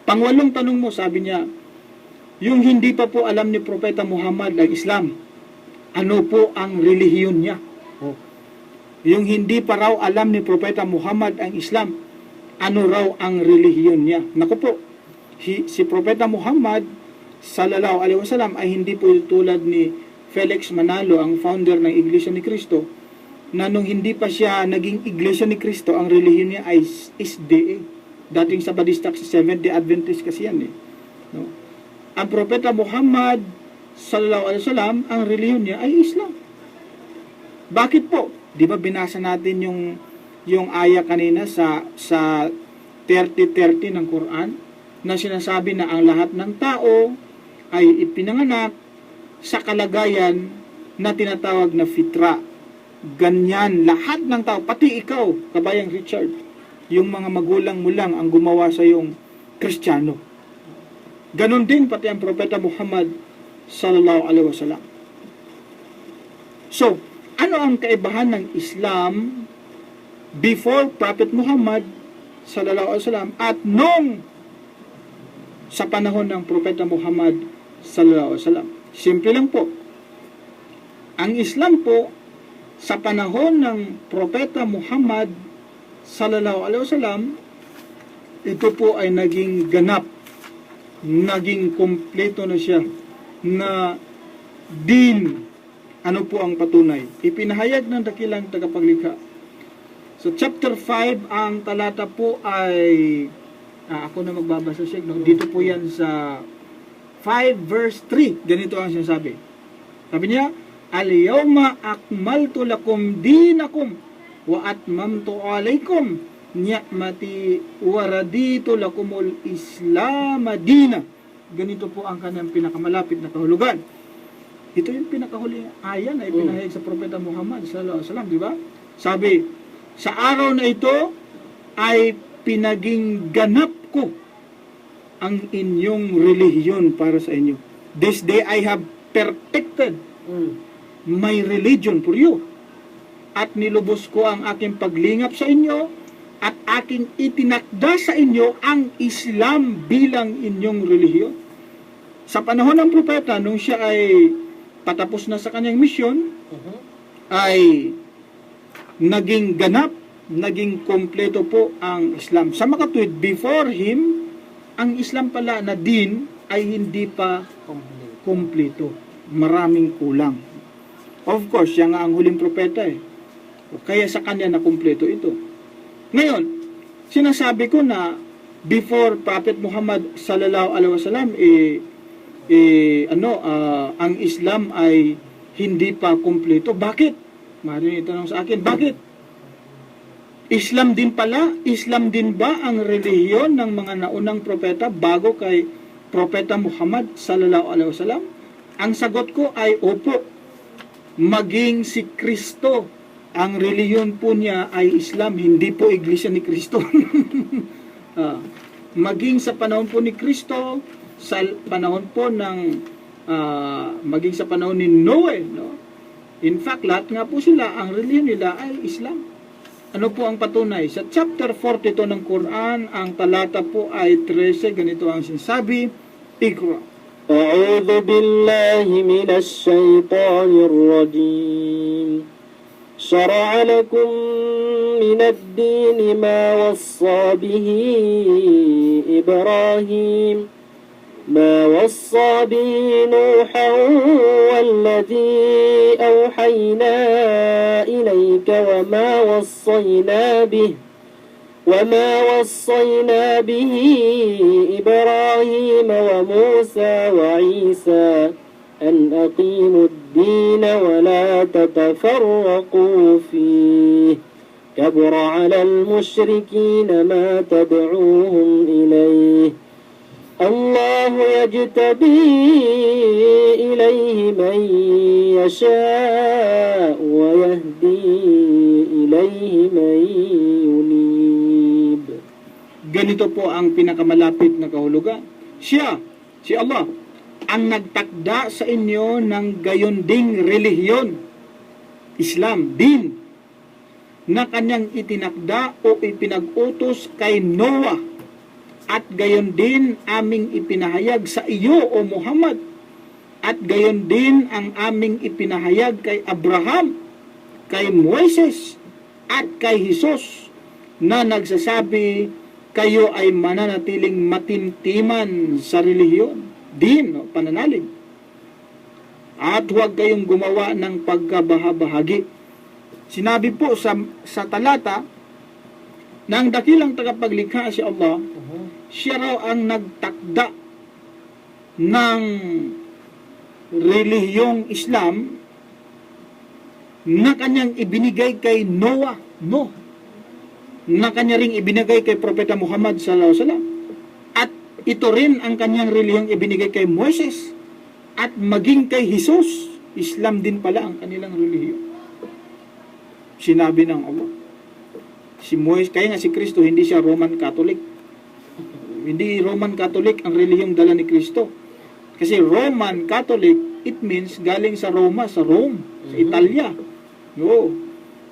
Pangwalong tanong mo, sabi niya, yung hindi pa po alam ni Propeta Muhammad ang Islam, ano po ang relihiyon niya? Yung hindi pa raw alam ni Propeta Muhammad ang Islam, ano raw ang relihiyon niya? Naku po, si Propeta Muhammad sallallahu alaihi wasallam ay hindi po tulad ni Felix Manalo, ang founder ng Iglesia ni Cristo, na nung hindi pa siya naging Iglesia ni Cristo, ang relihiyon niya ay SDA. Dating Sabadista, Seventh-day Adventist kasi yan eh. No? Ang Propeta Muhammad sallallahu alaihi wasallam, ang relihiyon niya ay Islam. Bakit po? Di ba binasa natin yung aya kanina sa 30:30 ng Quran na sinasabi na ang lahat ng tao ay ipinanganak sa kalagayan na tinatawag na fitra. Ganyan lahat ng tao, pati ikaw, kabayang Richard, yung mga magulang mo lang ang gumawa sa yung Kristiyano. Ganon din pati ang Propeta Muhammad sallallahu alaihi wasallam. So, ano ang kaibahan ng Islam before Prophet Muhammad sallallahu alaihi wasallam at nung sa panahon ng Propeta Muhammad sallallahu alaihi wasallam? Simple lang po. Ang Islam po sa panahon ng Propeta Muhammad sallallahu alaihi wasallam, ito po ay naging ganap, naging kompleto na siya, na din. Ano po ang patunay? Ipinahayag ng dakilang tagapaglikha. So chapter 5, ang talata po ay ako na magbabasa siya, no? Dito po yan sa 5 verse 3. Ganito ang sinasabi. Sabi niya, Al-yawma akmaltu lakum dinakum wa atmamtu alaykum ni'mati wa raditu lakumul Islam dina. Ganito po ang kanyang pinakamalapit na kahulugan. Ito yung pinakahuli aya na ipinahayag sa Propeta Muhammad sallallahu alaihi wasallam, di ba? Sabi, sa araw na ito ay pinaging ganap ko ang inyong relihiyon para sa inyo. This day I have perfected my religion for you. At nilubos ko ang aking paglingap sa inyo at aking itinakda sa inyo ang Islam bilang inyong relihiyon. Sa panahon ng propeta, nung siya ay patapos na sa kanyang misyon, ay naging ganap, naging kompleto po ang Islam. Sa makatuwid, before him, ang Islam pala na din ay hindi pa kompleto. Maraming kulang. Of course, siya nga ang huling propeta eh. Kaya sa kanya na kompleto ito. Ngayon, sinasabi ko na before Prophet Muhammad sallallahu alaihi wasallam ang Islam ay hindi pa kompleto. Bakit? Maraming itanong sa akin, bakit? Islam din pala, Islam din ba ang relihiyon ng mga naunang propeta bago kay Propeta Muhammad sallallahu alaihi wasallam? Ang sagot ko ay opo. Maging si Kristo, ang relihiyon po niya ay Islam, hindi po Iglesia ni Kristo. Maging sa panahon po ni Kristo, sa panahon po ng maging sa panahon ni Noe, no? In fact, lahat nga po sila, ang relihiyon nila ay Islam. Ano po ang patunay? Sa chapter 42 ng Quran, ang talata po ay 13, ganito ang sinasabi, Iqra. أعوذ بالله من الشيطان الرجيم شرع لكم من الدين ما وصى به إبراهيم نوحا والذي أوحينا إليك وما وصينا به إبراهيم وموسى وعيسى أن أقيموا الدين ولا تتفرقوا فيه كبر على المشركين ما تدعوهم إليه الله يجتبي إليه من يشاء ويهدي إليه من ينيب. Ganito po ang pinakamalapit na kahulugan. Siya, si Allah, ang nagtakda sa inyo ng gayon ding relihiyon, Islam, din, na kanyang itinakda o ipinag-utos kay Noah, at gayon din aming ipinahayag sa iyo o Muhammad, at gayon din ang aming ipinahayag kay Abraham, kay Moises, at kay Jesus, na nagsasabi kayo ay mananatiling matintiman sa relihiyon, din, pananalig. At huwag kayong gumawa ng pagkabahabahagi. Sinabi po sa talata na ang dakilang tagapaglikha si Allah, siya raw ang nagtakda ng relihiyong Islam na kanyang ibinigay kay Noah, na kanya ring ibinigay kay Propeta Muhammad sallallahu alaihi wasallam, at ito rin ang kanyang relihiyong ibinigay kay Moises, at maging kay Jesus, Islam din pala ang kanilang relihiyon. Sinabi ng Allah, si Moises, kaya nga si Kristo hindi siya Roman Catholic. Hindi Roman Catholic ang relihiyong dala ni Kristo. Kasi Roman Catholic, it means galing sa Roma, sa Rome, sa Italia. No.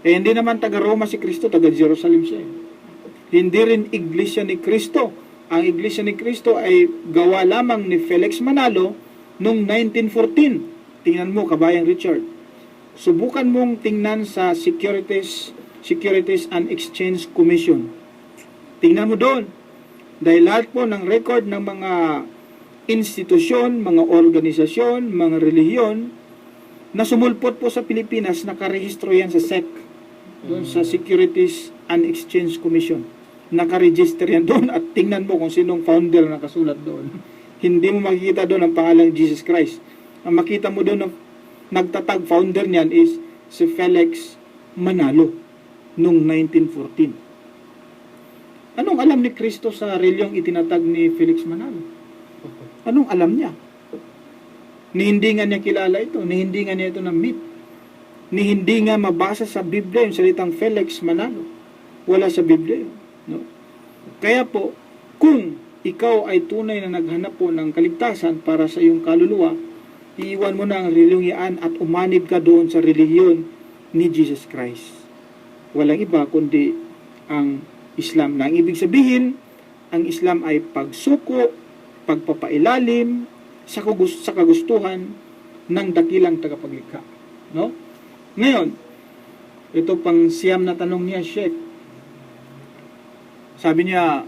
Eh, hindi naman taga-Roma si Kristo, taga-Jerusalem siya. Hindi rin Iglesia ni Kristo. Ang Iglesia ni Kristo ay gawa lamang ni Felix Manalo noong 1914. Tingnan mo, kabayang Richard. Subukan mong tingnan sa Securities and Exchange Commission. Tingnan mo doon. Dahil lahat po ng record ng mga institusyon, mga organisasyon, mga relihiyon na sumulpot po sa Pilipinas, nakarehistro yan sa SEC, doon sa Securities and Exchange Commission. Nakaregister yan doon, at tingnan mo kung sinong founder na nakasulat doon. Hindi mo makikita doon ang pangalang Jesus Christ. Ang makita mo doon, nagtatag founder niyan is si Felix Manalo noong 1914. Anong alam ni Kristo sa reliyong itinatag ni Felix Manalo? Anong alam niya? Ni hindi nga niya kilala ito, ni hindi nga niya ito na-meet, ni hindi nga mabasa sa Biblia yung salitang Felix Manalo. Wala sa Biblia yun. No? Kaya po, kung ikaw ay tunay na naghanap po ng kaligtasan para sa iyong kaluluwa, iiwan mo na ang reliyong yan at umanib ka doon sa relihiyon ni Jesus Christ. Walang iba kundi ang Islam, na ang ibig sabihin, ang Islam ay pagsuko, pagpapailalim sa kagustuhan ng dakilang tagapaglikha. No? Ngayon, ito pang siyam na tanong niya, Sheikh. Sabi niya,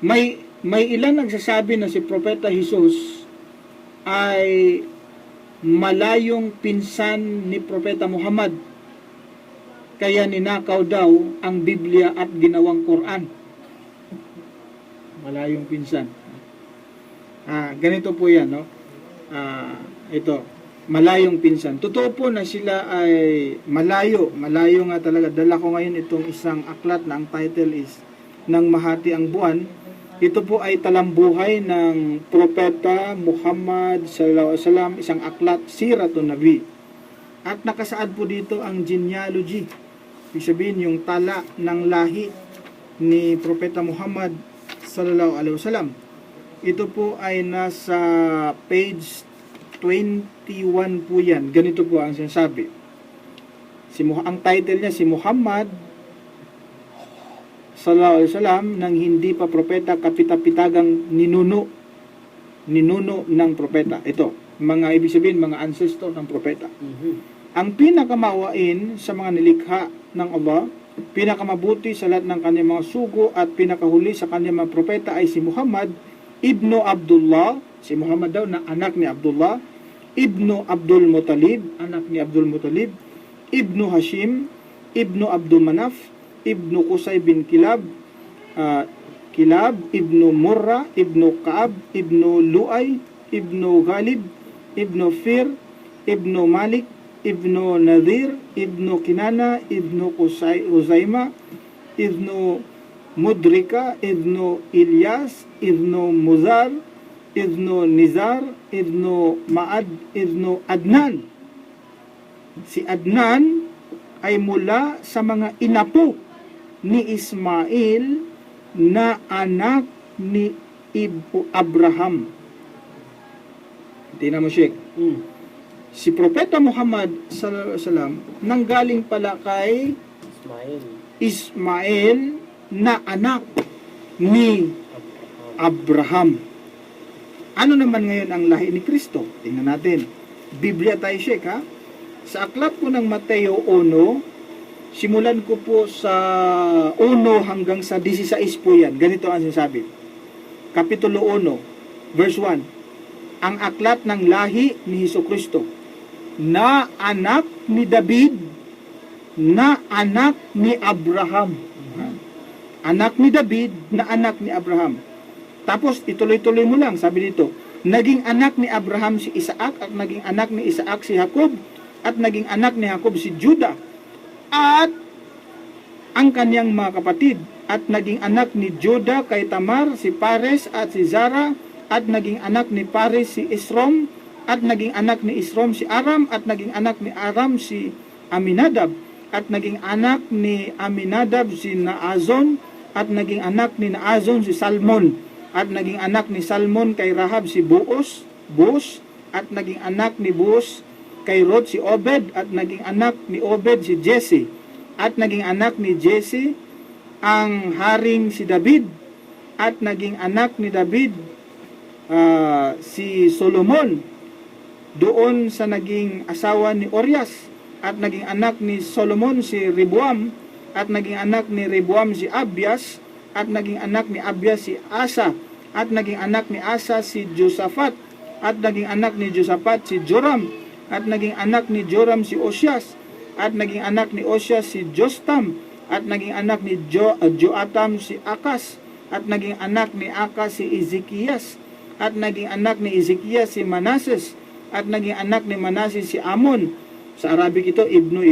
may ilan nagsasabi na si Propeta Jesus ay malayong pinsan ni Propeta Muhammad, kaya ninakaw daw ang Biblia at ginawang Quran. Malayong pinsan. Ganito po yan, no? Ito, malayong pinsan. Totoo po na sila ay malayo nga talaga. Dala ko ngayon itong isang aklat na ang title is Nang Mahati ang Buwan. Ito po ay talambuhay ng Propeta Muhammad sallallahu alaihi wasallam, isang aklat, Siratun Nabi. At nakasaad po dito ang genealogy. Ibig sabihin, yung tala ng lahi ni Propeta Muhammad sallallahu alaihi wasallam. Ito po ay nasa page 21 po yan. Ganito po ang sinasabi. Ang title niya, si Muhammad sallallahu alaihi wasallam, nang hindi pa propeta, kapitapitagang ninuno ng propeta. Ito, mga ibig sabihin, mga ancestor ng propeta. Mhm. Ang pinakamawain sa mga nilikha ng Allah, pinakamabuti sa lahat ng kanyang mga sugo at pinakahuli sa kanyang mga propeta ay si Muhammad ibnu Abdullah, si Muhammad daw na anak ni Abdullah, ibnu Abdul Muttalib, anak ni Abdul Muttalib, ibnu Hashim, ibnu Abdul Manaf, ibnu Qusay bin Kilab, ibnu Murrah, ibnu Ka'ab, ibnu Lu'ay, ibnu Ghalib, ibnu Fir, ibnu Malik, ibnu Nadir, ibnu Kinana, ibnu Uzaima, ibnu Mudrika, ibnu Ilyas, ibnu Muzar, ibnu Nizar, ibnu Ma'ad, ibnu Adnan. Si Adnan ay mula sa mga inapo ni Ismail na anak ni Abraham. Tingnan mo, Sheikh. Mm. Si Propeta Muhammad sallallahu alaihi wasallam nanggaling pala kay Ismail. Ismail na anak ni Abraham. Ano naman ngayon ang lahi ni Kristo? Tingnan natin. Biblia tayo, Sheikh, ha? Sa aklat po ng Mateo 1, simulan ko po sa 1 hanggang sa 16 po yan. Ganito ang sinasabi. Kapitulo 1, verse 1. Ang aklat ng lahi ni Hesukristo na anak ni David, na anak ni Abraham. Anak ni David, na anak ni Abraham. Tapos, ituloy-tuloy mo lang, sabi dito, naging anak ni Abraham si Isaac, at naging anak ni Isaac si Jacob, at naging anak ni Jacob si Judah, at ang kanyang mga kapatid, at naging anak ni Judah kay Tamar, si Pares, at si Zara, at naging anak ni Pares si Esrom, at naging anak ni Esrom si Aram, at naging anak ni Aram si Aminadab, at naging anak ni Aminadab si Naazon, at naging anak ni Naazon si Salmon, at naging anak ni Salmon kay Rahab si Boaz, at naging anak ni Boaz kay Rod si Obed, at naging anak ni Obed si Jesse, at naging anak ni Jesse ang haring si David, at naging anak ni David si Solomon doon sa naging asawa ni Orias, at naging anak ni Solomon si Rehoboam, at naging anak ni Rehoboam si Abias, at naging anak ni Abias si Asa, at naging anak ni Asa si Josaphat, at naging anak ni Josaphat si Joram, at naging anak ni Joram si Osias, at naging anak ni Osias si Jostam, at naging anak ni Joatam si Akas, at naging anak ni Akas si Ezekias, at naging anak ni Ezekias si Manases, at naging anak ni Manases si Amon. Sa Arabic ito, Ibnu.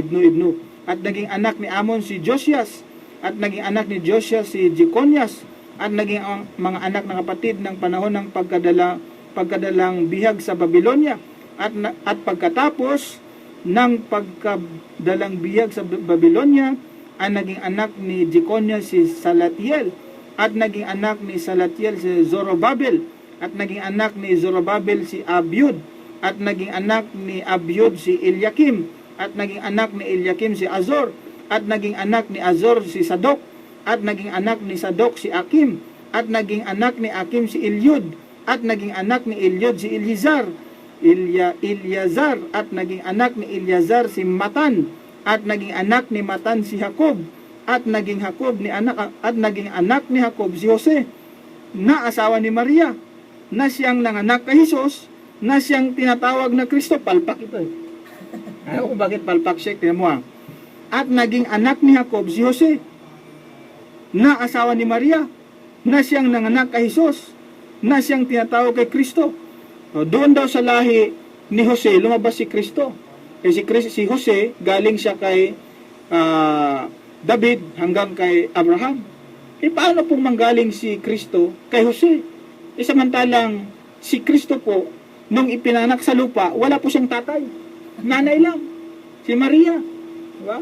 At naging anak ni Amon si Josias, at naging anak ni Josias si Jeconias, at naging mga anak ng kapatid ng panahon ng pagkadalang bihag sa Babylonia. At pagkatapos ng pagkadalang bihag sa Babylonia, ang naging anak ni Jeconias si Salatiel, at naging anak ni Salatiel si Zorobabel, at naging anak ni Zorobabel si Abiud, at naging anak ni Abiud si Eliakim, at naging anak ni Eliakim si Azor, at naging anak ni Azor si Sadok, at naging anak ni Sadok si Akim, at naging anak ni Akim si Eliud, at naging anak ni Eliud si Eliazar, at naging anak ni Eliazar si Matan, at naging anak ni Matan si Jacob, at naging anak ni Jacob si Jose, na asawa ni Maria, na siyang nanganak kay Jesus, na siyang tinatawag na Kristo. Palpak ito eh. Ano kung bakit palpak, Sheikh? Tingnan mo ha. At naging anak ni Jacob si Jose, na asawa ni Maria, na siyang nanganak kay Jesus, na siyang tinatawag kay Kristo. Doon daw sa lahi ni Jose, lumabas si Kristo. Kasi si Jose, galing siya kay David hanggang kay Abraham. Paano pong manggaling si Kristo kay Jose? Samantalang si Kristo po, nung ipinanak sa lupa, wala po siyang tatay. Nanay lang. Si Maria. Diba?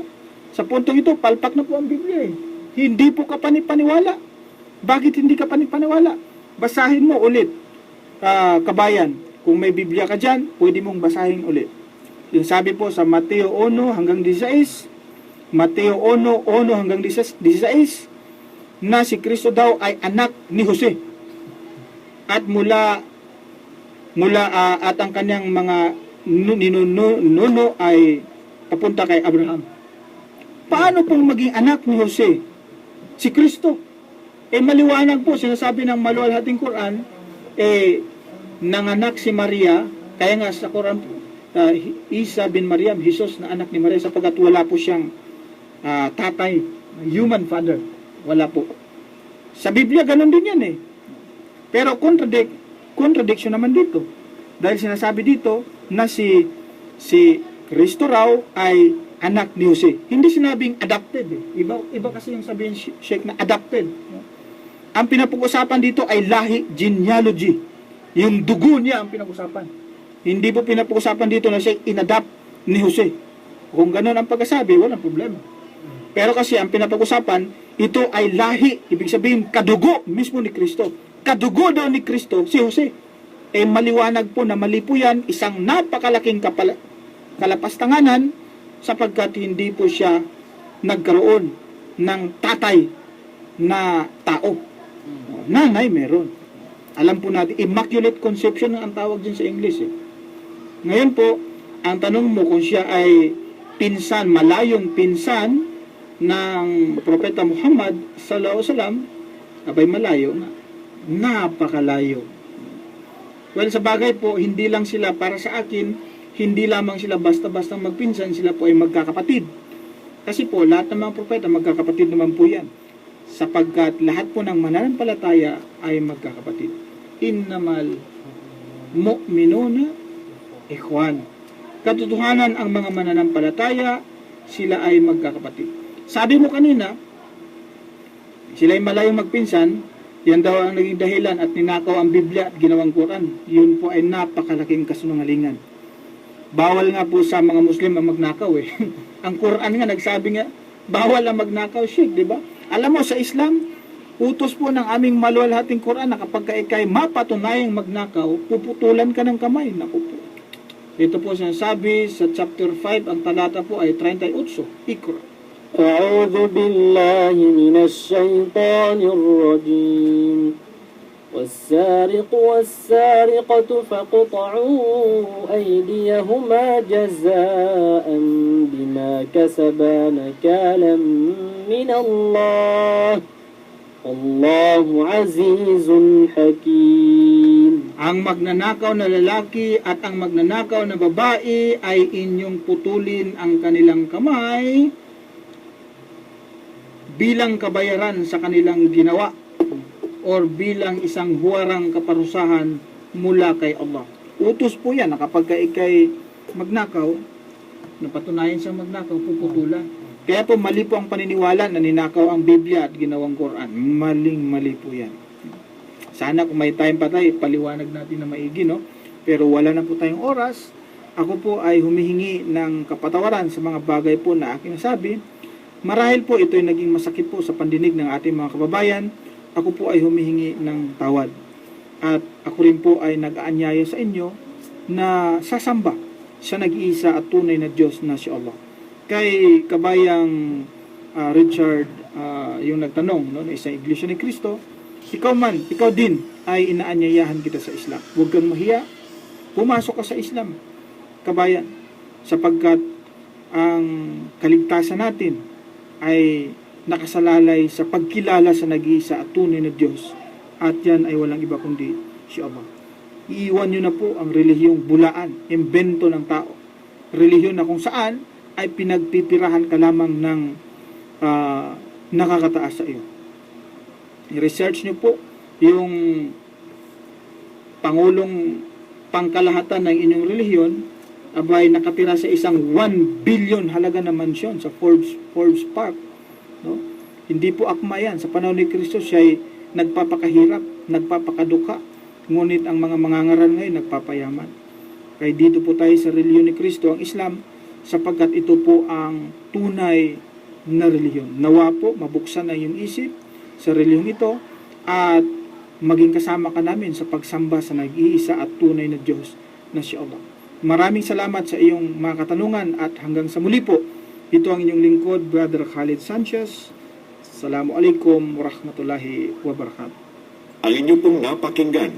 Sa puntong ito, palpak na po ang Biblia eh. Hindi po ka panipaniwala. Bakit hindi ka panipaniwala? Basahin mo ulit. Kabayan, kung may Biblia ka dyan, pwede mong basahin ulit. Yung sabi po sa Mateo 1 hanggang 16, Mateo 1 hanggang 16, na si Kristo daw ay anak ni Jose. At mula at ang kanyang mga ninuno ay papunta kay Abraham. Paano pong maging anak ni Jose si Kristo? Maliwanag po, sinasabi ng maluwalhating Quran, nanganak si Maria, kaya nga sa Quran, Isa bin Maryam, Jesus na anak ni Maria, sapagkat wala po siyang tatay, human father. Wala po. Sa Biblia, ganun din yan Pero contradiction naman dito. Dahil sinasabi dito na si Kristo raw ay anak ni Jose. Hindi sinabing adopted. Iba kasi yung sabihin, Sheikh, na adopted. Ang pinapag-usapan dito ay lahi, genealogy. Yung dugo niya ang pinag-usapan. Hindi po pinapag-usapan dito na siya inadopt ni Jose. Kung ganun ang pagkasabi, walang problema. Pero kasi ang pinapag-usapan, ito ay lahi, ibig sabihin kadugo mismo ni Kristo. Kadugo daw ni Kristo si Jose. Maliwanag po na mali po yan, isang napakalaking kalapastanganan sapagkat hindi po siya nagkaroon ng tatay na tao. Nanay meron. Alam po natin, immaculate conception ang tawag din sa English. Ngayon po, ang tanong mo kung siya ay pinsan, malayong pinsan ng Propeta Muhammad sallallahu alaihi wasallam, abay malayo nga. Napakalayo. Well, sa bagay po, hindi lang sila para sa akin, hindi lamang sila basta-basta magpinsan, sila po ay magkakapatid. Kasi po, lahat ng mga propeta, magkakapatid naman po yan. Sapagkat lahat po ng mananampalataya ay magkakapatid. Innamal mu'minuna ikhwan. Katotohanan, ang mga mananampalataya, sila ay magkakapatid. Sabi mo kanina, sila ay malayong magpinsan, yan daw ang naging dahilan at ninakaw ang Biblia at ginawang Quran. Yun po ay napakalaking kasinungalingan. Bawal nga po sa mga Muslim ang magnakaw Ang Quran nga nagsabi nga, bawal ang magnakaw, Sheikh, di ba? Alam mo, sa Islam, utos po ng aming maluwalhating Quran na kapag ikay mapatunayang magnakaw, puputulan ka ng kamay. Naku po. Ito po sinasabi sa chapter 5, ang talata po ay 38. Ikra. أعوذ بالله من الشيطان الرجيم والسارق والسارقة فاقطعوا أيديهما جزاء بما كسبا نكالا من الله والله عزيز حكيم. Ang magnanakaw na lalaki at ang magnanakaw na babae ay inyong putulin ang kanilang kamay bilang kabayaran sa kanilang ginawa or bilang isang huwarang kaparusahan mula kay Allah. Utos po yan na kapag ikay magnakaw, napatunayan sa magnakaw, puputulan. Kaya po mali po ang paniniwala na ninakaw ang Biblia at ginawang Quran. Mali po yan. Sana kung may time pa tayo, paliwanag natin na maigi, no? Pero wala na po tayong oras. Ako po ay humihingi ng kapatawaran sa mga bagay po na aking nasabi. Marahil po ito ay naging masakit po sa pandinig ng ating mga kababayan. Ako po ay humihingi ng tawad. At ako rin po ay nag-aanyaya sa inyo na sasamba sa nag-iisa at tunay na Diyos na si Allah. Kay kabayang Richard, yung nagtanong, no, na isang Iglesia ni Cristo, ikaw din ay inaanyayahan kita sa Islam. Huwag kang mahiya, pumasok ka sa Islam, kabayan, sapagkat ang kaligtasan natin ay nakasalalay sa pagkilala sa nag-iisa at tunay na Diyos, at yan ay walang iba kundi si Allah. Iiwan nyo na po ang relihiyong bulaan, imbento ng tao, relihiyon na kung saan ay pinagtitirahan ka lamang ng nakakataas sa iyo. I-research nyo po yung pangulong pangkalahatan ng inyong relihiyon, abay nakatira sa isang 1 billion halaga na mansyon sa Forbes Park. No? Hindi po akma yan. Sa panahon ni Kristo, siya ay nagpapakahirap, nagpapakaduka. Ngunit ang mga mangangaral ngayon, nagpapayaman. Kaya dito po tayo sa relihiyon ni Kristo, ang Islam, sapagkat ito po ang tunay na relihiyon. Nawa po, mabuksan na yung isip sa relihiyong ito at maging kasama ka namin sa pagsamba sa nag-iisa at tunay na Diyos na si Allah. Maraming salamat sa iyong mga katanungan at hanggang sa muli po, ito ang inyong lingkod, Brother Khalid Sanchez. Assalamualaikum warahmatullahi wabarakatuh. Ang inyong pong napakinggan